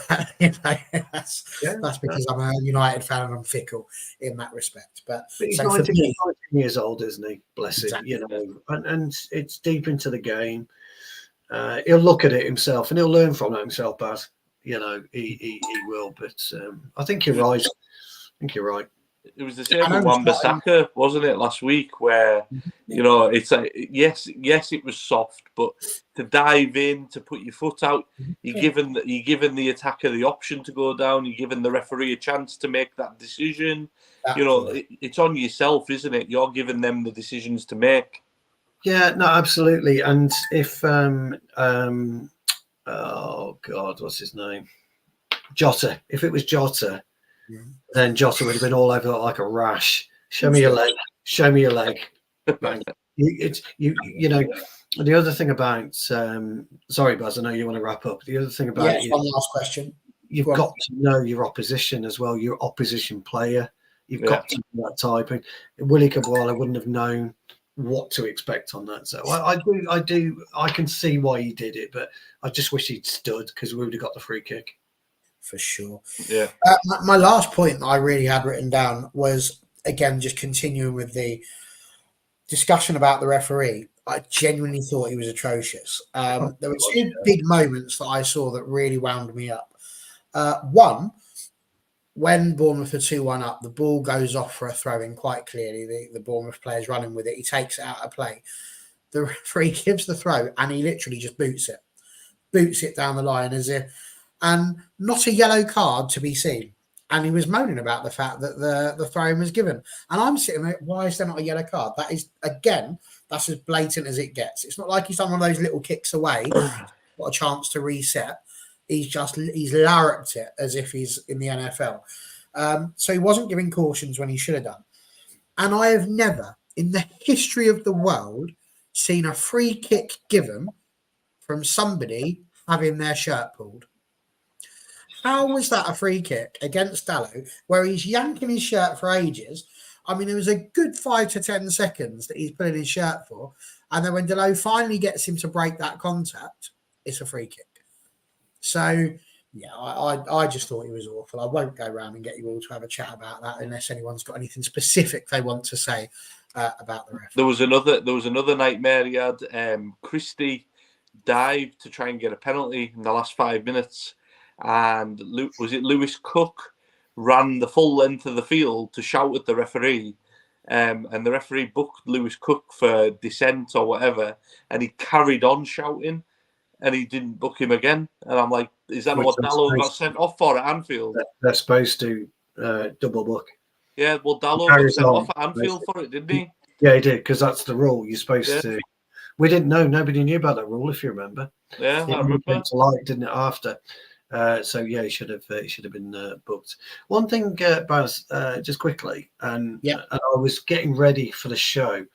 But that's because I'm a United fan and I'm fickle in that respect. But he's so 19, for me, 19 years old, isn't he? Bless exactly. him, and it's deep into the game. He'll look at it himself and he'll learn from it himself, but he will. But I think you're right. It was the same with Wan-Bissaka, wasn't it, last week? Where it's yes, it was soft, but to dive in, to put your foot out, you're giving the attacker the option to go down. You're giving the referee a chance to make that decision. It's on yourself, isn't it? You're giving them the decisions to make. Yeah, no, absolutely. And if oh God, what's his name? Jota. If it was Jota. Then Jota would have been all over like a rash. Show me your leg. Show me your leg. Bang. The other thing about sorry, Buzz, I know you want to wrap up. The other thing about one last question. You've got to know your opposition as well, your opposition player. You've got to know that type. And Willie Cabral wouldn't have known what to expect on that. So I can see why he did it, but I just wish he'd stood because we would have got the free kick. For sure. Yeah. My last point that I really had written down was, again, just continuing with the discussion about the referee. I genuinely thought he was atrocious. There were two big moments that I saw that really wound me up. One, when Bournemouth are 2-1 up, the ball goes off for a throw-in quite clearly. The Bournemouth player's running with it. He takes it out of play. The referee gives the throw and he literally just boots it down the line as if, and not a yellow card to be seen. And he was moaning about the fact that the throw-in was given. And I'm sitting there, why is there not a yellow card? That is, again, that's as blatant as it gets. It's not like he's done one of those little kicks away, got a chance to reset. He's larruped it as if he's in the NFL. So he wasn't giving cautions when he should have done. And I have never, in the history of the world, seen a free kick given from somebody having their shirt pulled. How was that a free kick against Dalot, where he's yanking his shirt for ages? I mean, it was a good 5 to 10 seconds that he's pulling his shirt for. And then when Dalot finally gets him to break that contact, it's a free kick. So, yeah, I just thought he was awful. I won't go around and get you all to have a chat about that unless anyone's got anything specific they want to say about the referee. There was another nightmare he had. Christie dived to try and get a penalty in the last 5 minutes. And was it Lewis Cook ran the full length of the field to shout at the referee, and the referee booked Lewis Cook for dissent or whatever, and he carried on shouting, and he didn't book him again. And I'm like, is that what Dalot got sent off for at Anfield? They're supposed to double book. Yeah, well, Dalot got sent off at Anfield for it, didn't he? Yeah, he did, because that's the rule. You're supposed to. We didn't know. Nobody knew about that rule, if you remember. Yeah, I remember. It to light, didn't it? After. So yeah, he should have been booked. One thing, Baz, just quickly, and I was getting ready for the show,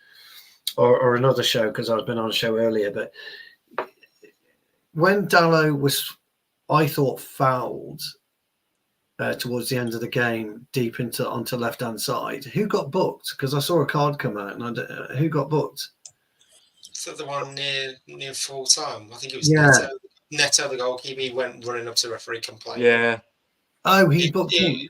or another show because I've been on a show earlier. But when Dalot was, I thought, fouled towards the end of the game, deep onto left hand side. Who got booked? Because I saw a card come out, and who got booked? So the one near full time. I think it was Neto, the goalkeeper, he went running up to the referee complaining. Yeah. Oh, he booked him.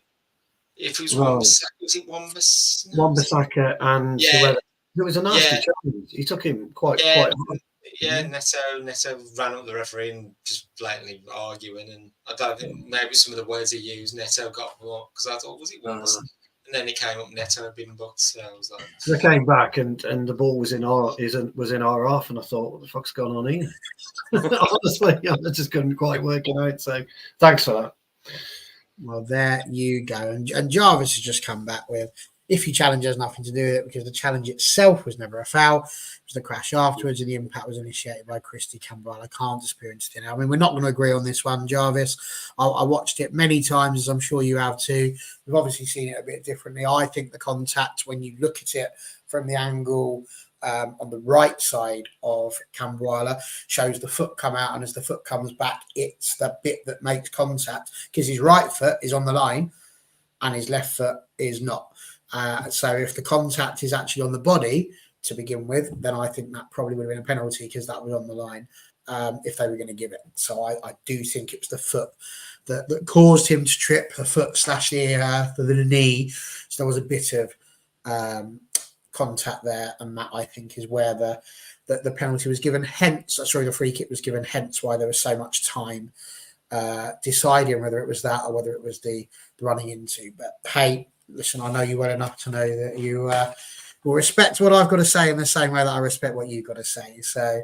If it was Wan-Bissaka, was it Wan-Bissaka? Wan-Bissaka and whoever. It was a nasty challenge. He took him quite hard. Yeah, Neto ran up the referee and just blatantly arguing. And I don't think maybe some of the words he used, Neto got blocked. Because I thought, was it Wan-Bissaka? And then it came up, Neto had been booked. So I was like, they came back and the ball was in our half, and I thought, what the fuck's going on here? Honestly, I just couldn't quite work it out. So thanks for that. Well, there you go. And Jarvis has just come back with, if your challenge has nothing to do with it, because the challenge itself was never a foul. It was the crash afterwards, and the impact was initiated by Christie Cabral. I can't dispute it. I mean, we're not going to agree on this one, Jarvis. I watched it many times, as I'm sure you have too. We've obviously seen it a bit differently. I think the contact, when you look at it from the angle on the right side of Cambrala, shows the foot come out, and as the foot comes back, it's the bit that makes contact, because his right foot is on the line and his left foot is not. So if the contact is actually on the body, to begin with, then I think that probably would have been a penalty because that was on the line if they were going to give it. So I do think it was the foot that caused him to trip, the foot / the knee. So there was a bit of contact there, and that I think is where the penalty was given. Hence, the free kick was given. Hence, why there was so much time deciding whether it was that or whether it was the running into. But hey, listen, I know you well enough to know that you will respect what I've got to say in the same way that I respect what you've got to say. So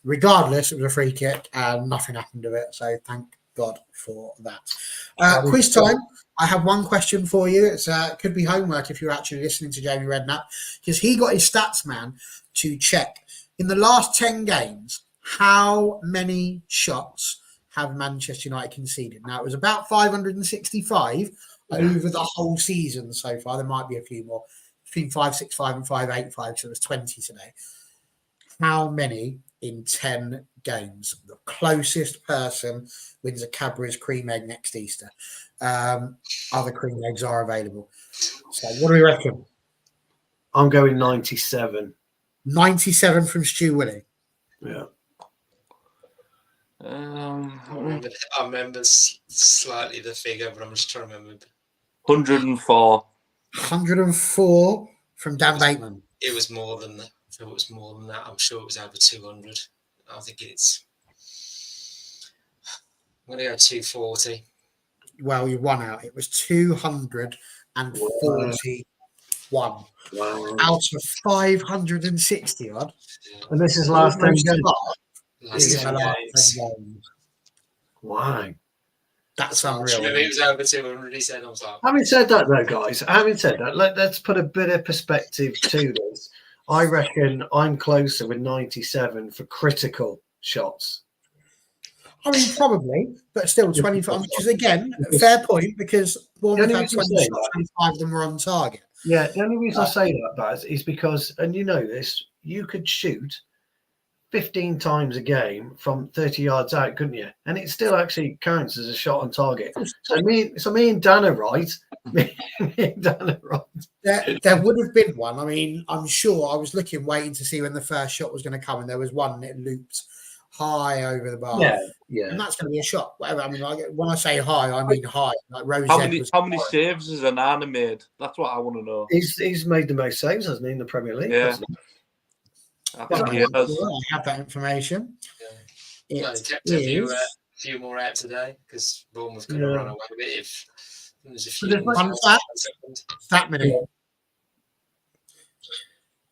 regardless, it was a free kick and nothing happened to it. So thank God for that. Quiz time. I have one question for you. It could be homework if you're actually listening to Jamie Redknapp, because he got his stats man to check. In the last 10 games, how many shots have Manchester United conceded? Now, it was about 565 over the whole season so far. There might be a few more, between 565 and 585, so it was 20 today. How many in 10 games? The closest person wins a Cadbury's cream egg next Easter. Other cream eggs are available. So what do we reckon? I'm going 97. 97 from Stu Willie. Yeah. I remember slightly the figure, but I'm just trying to remember. 104. 104 from Dan Bateman. It was more than that. If it was more than that, I'm sure it was over 200. I think it's. I'm going to go 240. Well, you won out. It was 241. Wow. Out of 560 odd. And this is last 10 games. Last 10 games. Wow. That's unreal. It was over 200, he said. I was like, Having said that, though, guys, let's put a bit of perspective to this. I reckon I'm closer with 97 for critical shots. I mean, probably, but still 25. Which is, again, a fair point, because Bournemouth had 20 shots, 25 of them were on target. Yeah, the only reason I say that, Baz, is because, and you know this, you could shoot 15 times a game from 30 yards out, couldn't you? And it still actually counts as a shot on target. So me and Dan are right. Me and Dan are right. There would have been one. I mean, I'm sure I was waiting to see when the first shot was going to come, and there was one that looped high over the bar. Yeah. And that's going to be a shot. Whatever. I mean, when I say high, I mean high. Like Rose. How many saves has Anana made? That's what I want to know. He's made the most saves, hasn't he, in the Premier League? Yeah. I think he does. I have that information. Yeah. It kept a few more out today, because Bournemouth could have run away with it if there's a few more. That many.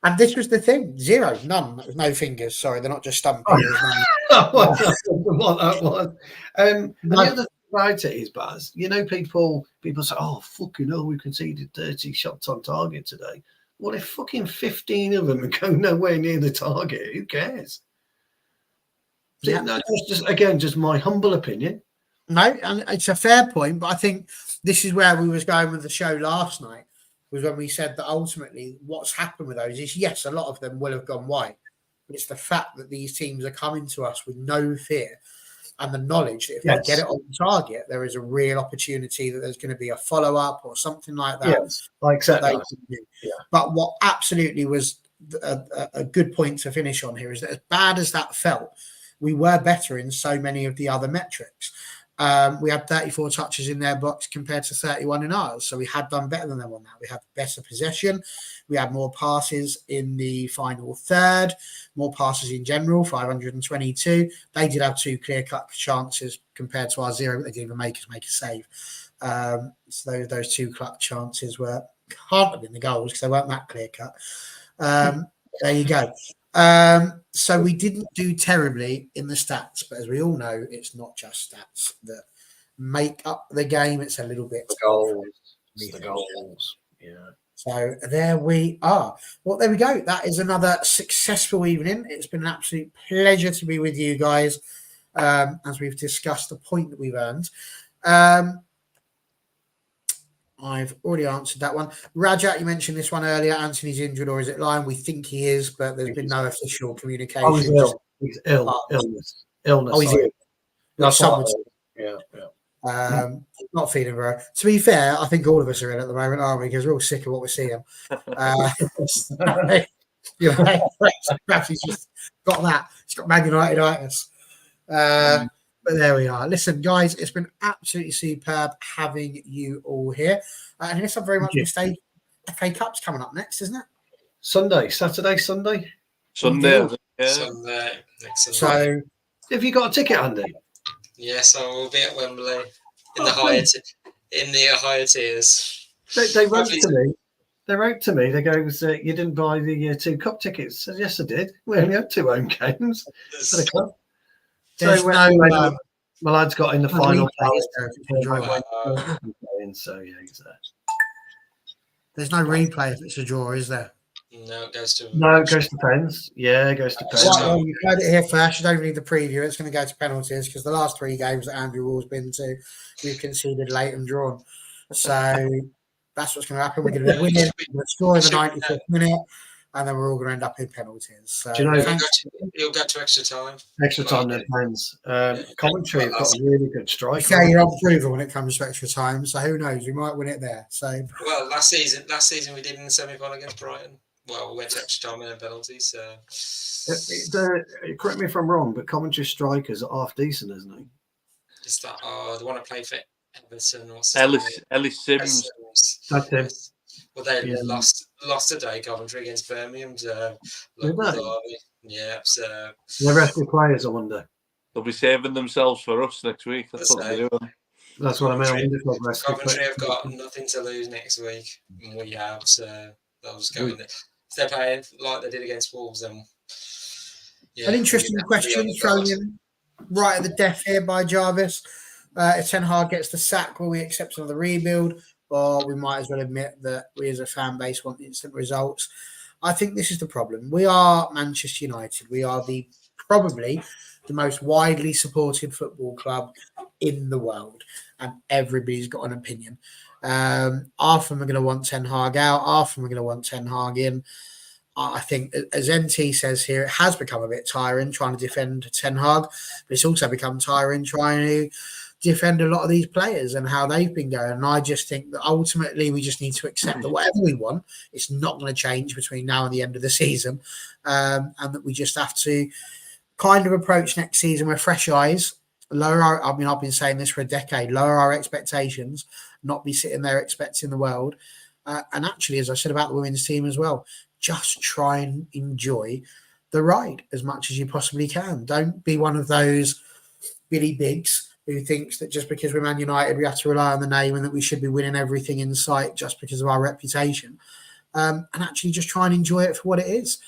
And this was the thing: 0, none. There was no fingers. Sorry, they're not just stumping. What that was. And the other thing about it is, Baz, you know, people say, "Oh, fucking hell, we conceded 30 shots on target today." Well, if fucking 15 of them go nowhere near the target, who cares? Yeah. No, just my humble opinion. No, and it's a fair point, but I think this is where we was going with the show last night, was when we said that ultimately what's happened with those is, yes, a lot of them will have gone wide, but it's the fact that these teams are coming to us with no fear and the knowledge that if they get it on target, there is a real opportunity that there's going to be a follow-up or something like that. Yes, like that. Yeah. But what absolutely was a good point to finish on here is that, as bad as that felt, we were better in so many of the other metrics. We had 34 touches in their box compared to 31 in ours. So we had done better than them on that. We had better possession. We had more passes in the final third, more passes in general, 522. They did have 2 clear-cut chances compared to our 0, but they didn't even make a save. So those 2 clutch chances can't have been the goals because they weren't that clear-cut. There you go. So we didn't do terribly in the stats, but as we all know, it's not just stats that make up the game. It's a little bit the goals. Yeah. So there we are. Well, there we go. That is another successful evening. It's been an absolute pleasure to be with you guys as we've discussed the point that we've earned. I've already answered that one. Rajat, you mentioned this one earlier. Anthony's injured, or is it lying? We think he is, but there's been no official communication. Oh, he's ill. He's ill. Illness. Oh, he's ill. Yeah. Not feeling very. To be fair, I think all of us are in at the moment, aren't we? Because we're all sick of what we're seeing. Perhaps he's just got that. He's got Man United-itis. But there we are. Listen, guys, it's been absolutely superb having you all here. And unless I'm very much mistaken, FA Cup's coming up next, isn't it? Saturday, Sunday. Sunday. Yeah. Sunday, next Sunday. So, have you got a ticket, Andy? Yes, I will be at Wembley in the higher tiers. They wrote to me. They wrote to me. They go, "You didn't buy the 2 cup tickets." I said, "Yes, I did. We only had 2 home games for the club." there's my lad's got in the final. So yeah, he's there. There's no replay if it's a draw, is there? No, it goes to pens. Yeah, it goes to pens. Well, you heard it here first. You don't need the preview. It's going to go to penalties because the last 3 games that Andrew Wall's been to, we've conceded late and drawn. So that's what's going to happen. We're going to be winning. We're going to score in the 95th minute, and then we're all going to end up in penalties. So, do you know, you'll get to extra time. Extra time, then pens. Commentary have got a really good striker. Yeah, you're unproven when it comes to extra time. So who knows? We might win it there. So well, last season we did in the semi-final against Brighton. Well, we went to extra time and then penalties. So correct me if I'm wrong, but commentary strikers are half decent, isn't he? Is that the one to play for Everton? Ellis Sims. That's him. Well, they lost today, Coventry against Birmingham. Yeah, so the rest of the players, I wonder. They'll be saving themselves for us next week. That's what they're doing. That's what I mean. Coventry have got nothing to lose next week, and we have. So they'll just go in there. If they're playing like they did against Wolves, then an interesting question thrown in right at the death here by Jarvis. If Ten Hag gets the sack, will we accept another rebuild? Or we might as well admit that we as a fan base want instant results. I think this is the problem. We are Manchester United. We are probably the most widely supported football club in the world. And everybody's got an opinion. Half of them are going to want Ten Hag out. Half of them are going to want Ten Hag in. I think, as NT says here, it has become a bit tiring trying to defend Ten Hag. But it's also become tiring trying to defend a lot of these players and how they've been going. And I just think that ultimately we just need to accept that whatever we want, it's not going to change between now and the end of the season. And that we just have to kind of approach next season with fresh eyes, I've been saying this for a decade, lower our expectations, not be sitting there expecting the world. And actually, as I said about the women's team as well, just try and enjoy the ride as much as you possibly can. Don't be one of those Billy Biggs who thinks that just because we're Man United, we have to rely on the name and that we should be winning everything in sight just because of our reputation. And actually just try and enjoy it for what it is.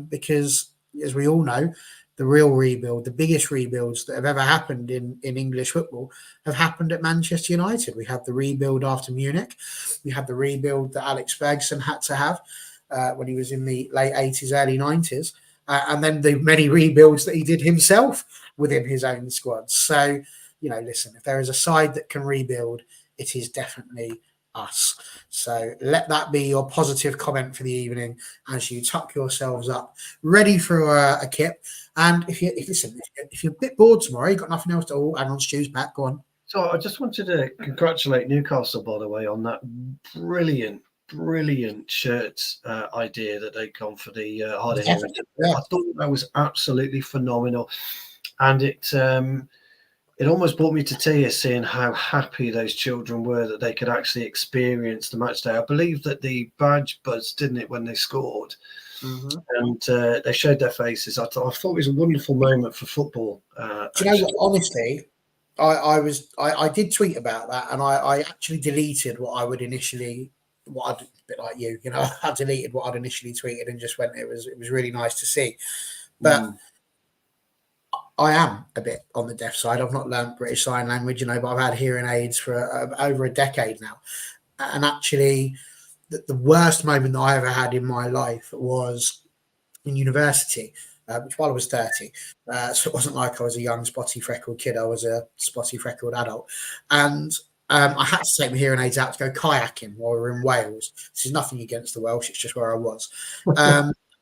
Because, as we all know, the real rebuild, the biggest rebuilds that have ever happened in English football have happened at Manchester United. We had the rebuild after Munich. We had the rebuild that Alex Ferguson had to have when he was in the late 80s, early 90s. And then the many rebuilds that he did himself within his own squad. So, listen, if there is a side that can rebuild, it is definitely us. So let that be your positive comment for the evening as you tuck yourselves up, ready for a kip. And if you're a bit bored tomorrow, you've got nothing else to do, and on Stu's back, go on. So I just wanted to congratulate Newcastle, by the way, on that brilliant shirt idea that they'd gone for the Hard of Hearing. I thought that was absolutely phenomenal, and it almost brought me to tears seeing how happy those children were that they could actually experience the match day. I believe that the badge buzzed, didn't it, when they scored? Mm-hmm. And they showed their faces. I thought it was a wonderful moment for football. Do you know what? Honestly, I did tweet about that, and I actually deleted what I would initially. A bit like you, I deleted what I'd initially tweeted and just went. It was really nice to see, but I am a bit on the deaf side. I've not learned British Sign Language, but I've had hearing aids for over a decade now. And actually, the worst moment that I ever had in my life was in university, which while I was 30. So it wasn't like I was a young spotty freckled kid. I was a spotty freckled adult, and I had to take my hearing aids out to go kayaking while we were in Wales. This is nothing against the Welsh, it's just where I was.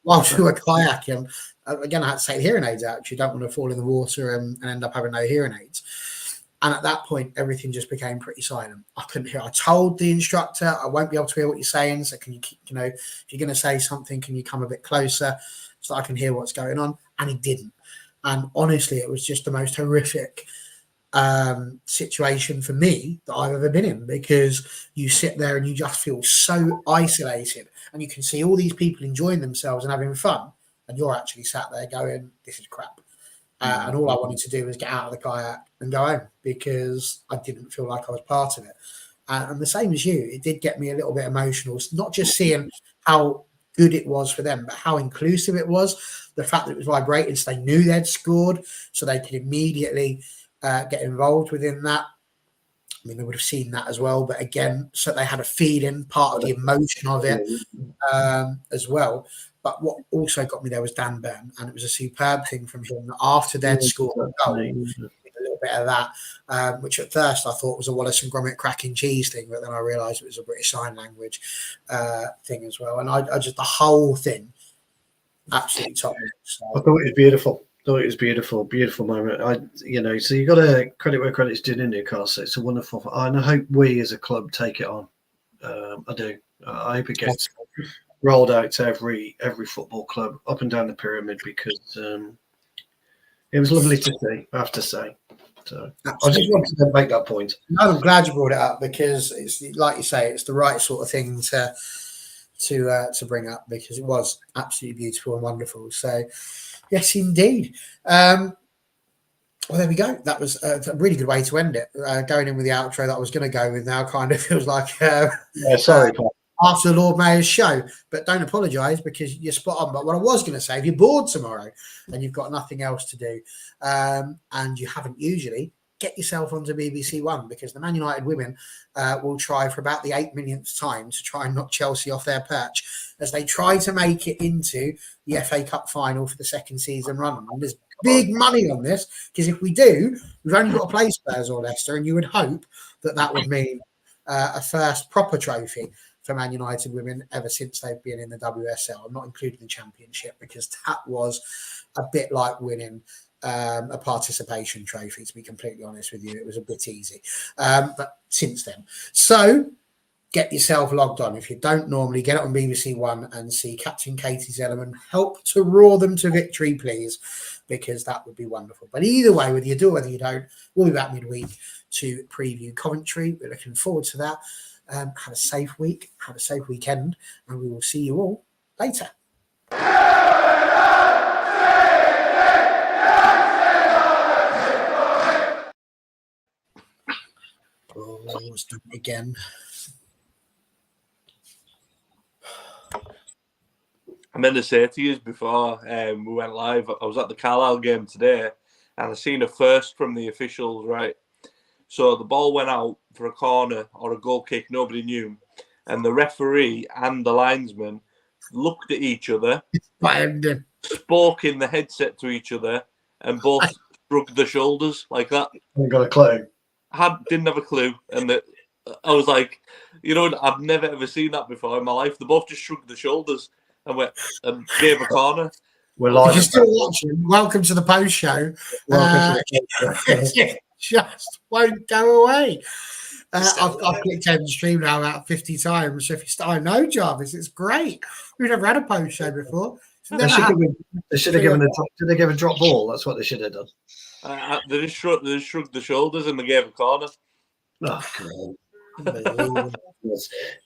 While we were kayaking, again, I had to take the hearing aids out because you don't want to fall in the water and end up having no hearing aids. And at that point, everything just became pretty silent. I couldn't hear. I told the instructor, I won't be able to hear what you're saying. So can you, if you're going to say something, can you come a bit closer so I can hear what's going on? And he didn't. And honestly, it was just the most horrific situation for me that I've ever been in, because you sit there and you just feel so isolated, and you can see all these people enjoying themselves and having fun, and you're actually sat there going, this is crap. And all I wanted to do was get out of the kayak and go home, because I didn't feel like I was part of it. And the same as you, it did get me a little bit emotional. It's not just seeing how good it was for them, but how inclusive it was. The fact that it was vibrating, so they knew they'd scored, so they could immediately get involved within that. I mean, they would have seen that as well, but again, so they had a feeling, part of the emotion of it as well. But what also got me there was Dan Burn, and it was a superb thing from him after they'd scored a goal. A little bit of that, which at first I thought was a Wallace and Gromit cracking cheese thing, but then I realised it was a British Sign Language thing as well. And I just, the whole thing, absolutely top. So. I thought it was beautiful. Beautiful moment. So you got to credit where credit's due in Newcastle. It's a wonderful, and I hope we as a club take it on. I do. I hope it gets rolled out to every football club up and down the pyramid, because it was lovely to see, I have to say. So I just wanted to make that point. No, I'm glad you brought it up, because it's like you say, it's the right sort of thing to bring up, because it was absolutely beautiful and wonderful. So yes, indeed. Well, there we go. That was a really good way to end it. Going in with the outro that I was going to go with now kind of feels like sorry, Paul. After the Lord Mayor's show, but don't apologise, because you're spot on. But what I was going to say, if you're bored tomorrow and you've got nothing else to do, and you haven't usually, get yourself onto BBC One, because the Man United women will try for about the 8 millionth time to try and knock Chelsea off their perch as they try to make it into the FA Cup final for the second season run. And there's big money on this, because if we do, we've only got to play Spurs or Leicester, and you would hope that would mean a first proper trophy for Man United women ever since they've been in the WSL. I'm not including the Championship, because that was a bit like winning a participation trophy, to be completely honest with you. It was a bit easy. But since then. So get yourself logged on. If you don't normally, get it on BBC One and see Captain Katie Zellerman help to roar them to victory, please, because that would be wonderful. But either way, whether you do or whether you don't, we'll be back midweek to preview Coventry. We're looking forward to that. Have a safe week, have a safe weekend, and we will see you all later. Oh, let's do it again. I meant to say to you before we went live, I was at the Carlisle game today, and I seen a first from the officials, right? So the ball went out for a corner or a goal kick, nobody knew. And the referee and the linesman looked at each other, spoke in the headset to each other, and both shrugged their shoulders like that. I got a clue. Didn't have a clue. And I was like, I've never ever seen that before in my life. They both just shrugged their shoulders and gave a corner. We're live. If you're still watching, welcome to the post show. Just won't go away. I've clicked over the stream now about 50 times. So if you start, I know, Jarvis, it's great. We've never had a post show before. They should have given a drop ball. That's what they should have done. They just shrugged the shoulders and they gave a corner. Oh,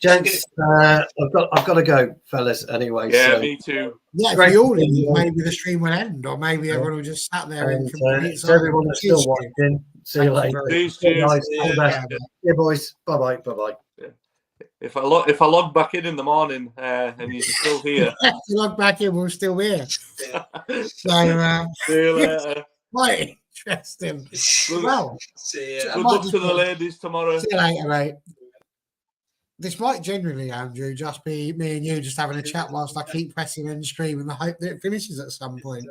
Gents, I've got to go, fellas. Anyway, yeah, so. Me too. Yeah, if we all leave, maybe the stream will end, or maybe everyone will just sat there and everyone is still watching. See you later. Yeah, boys. Bye bye. Yeah. If I log back in the morning and you're still here, if you log back in, we're still here. So see you later. Quite interesting. Well, good luck to the ladies tomorrow. See you later, mate. This might genuinely, Andrew, just be me and you just having a chat whilst I keep pressing end stream in the hope that it finishes at some point.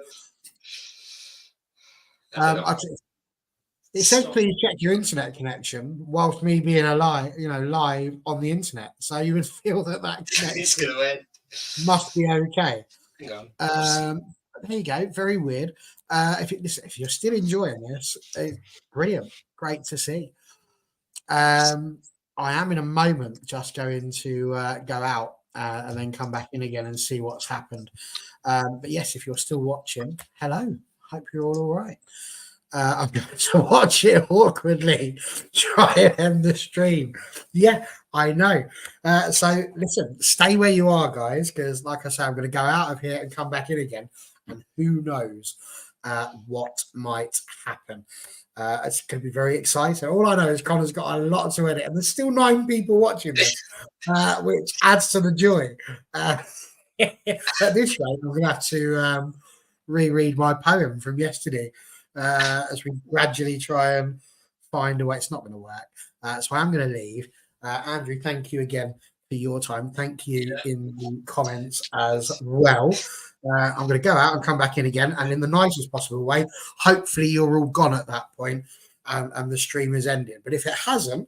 It says please check your internet connection whilst me being live on the internet. So you would feel that connection must be okay. Hang on. there you go. Very weird. If you're still enjoying this, brilliant. Great to see. I am in a moment just going to go out and then come back in again and see what's happened. But yes, if you're still watching, hello. Hope you're all right. I'm going to watch it awkwardly, try and end the stream. Yeah, I know. So listen, stay where you are, guys, because like I say, I'm going to go out of here and come back in again, and who knows what might happen. It's going to be very exciting. All I know is Connor's got a lot to edit, and there's still 9 people watching this, which adds to the joy. At this rate, I'm going to have to reread my poem from yesterday as we gradually try and find a way. It's not going to work. So I'm going to leave. Andrew, thank you again for your time. Thank you in the comments as well. I'm going to go out and come back in again, and in the nicest possible way. Hopefully, you're all gone at that point, and the stream is ended. But if it hasn't,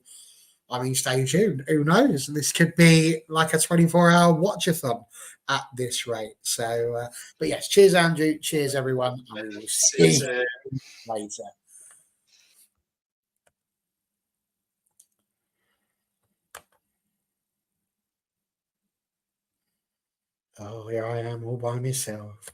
I mean, stay tuned. Who knows? This could be like a 24-hour watch-a-thon at this rate. So, but yes, cheers, Andrew. Cheers, everyone. And we will see you later. Oh, here I am all by myself.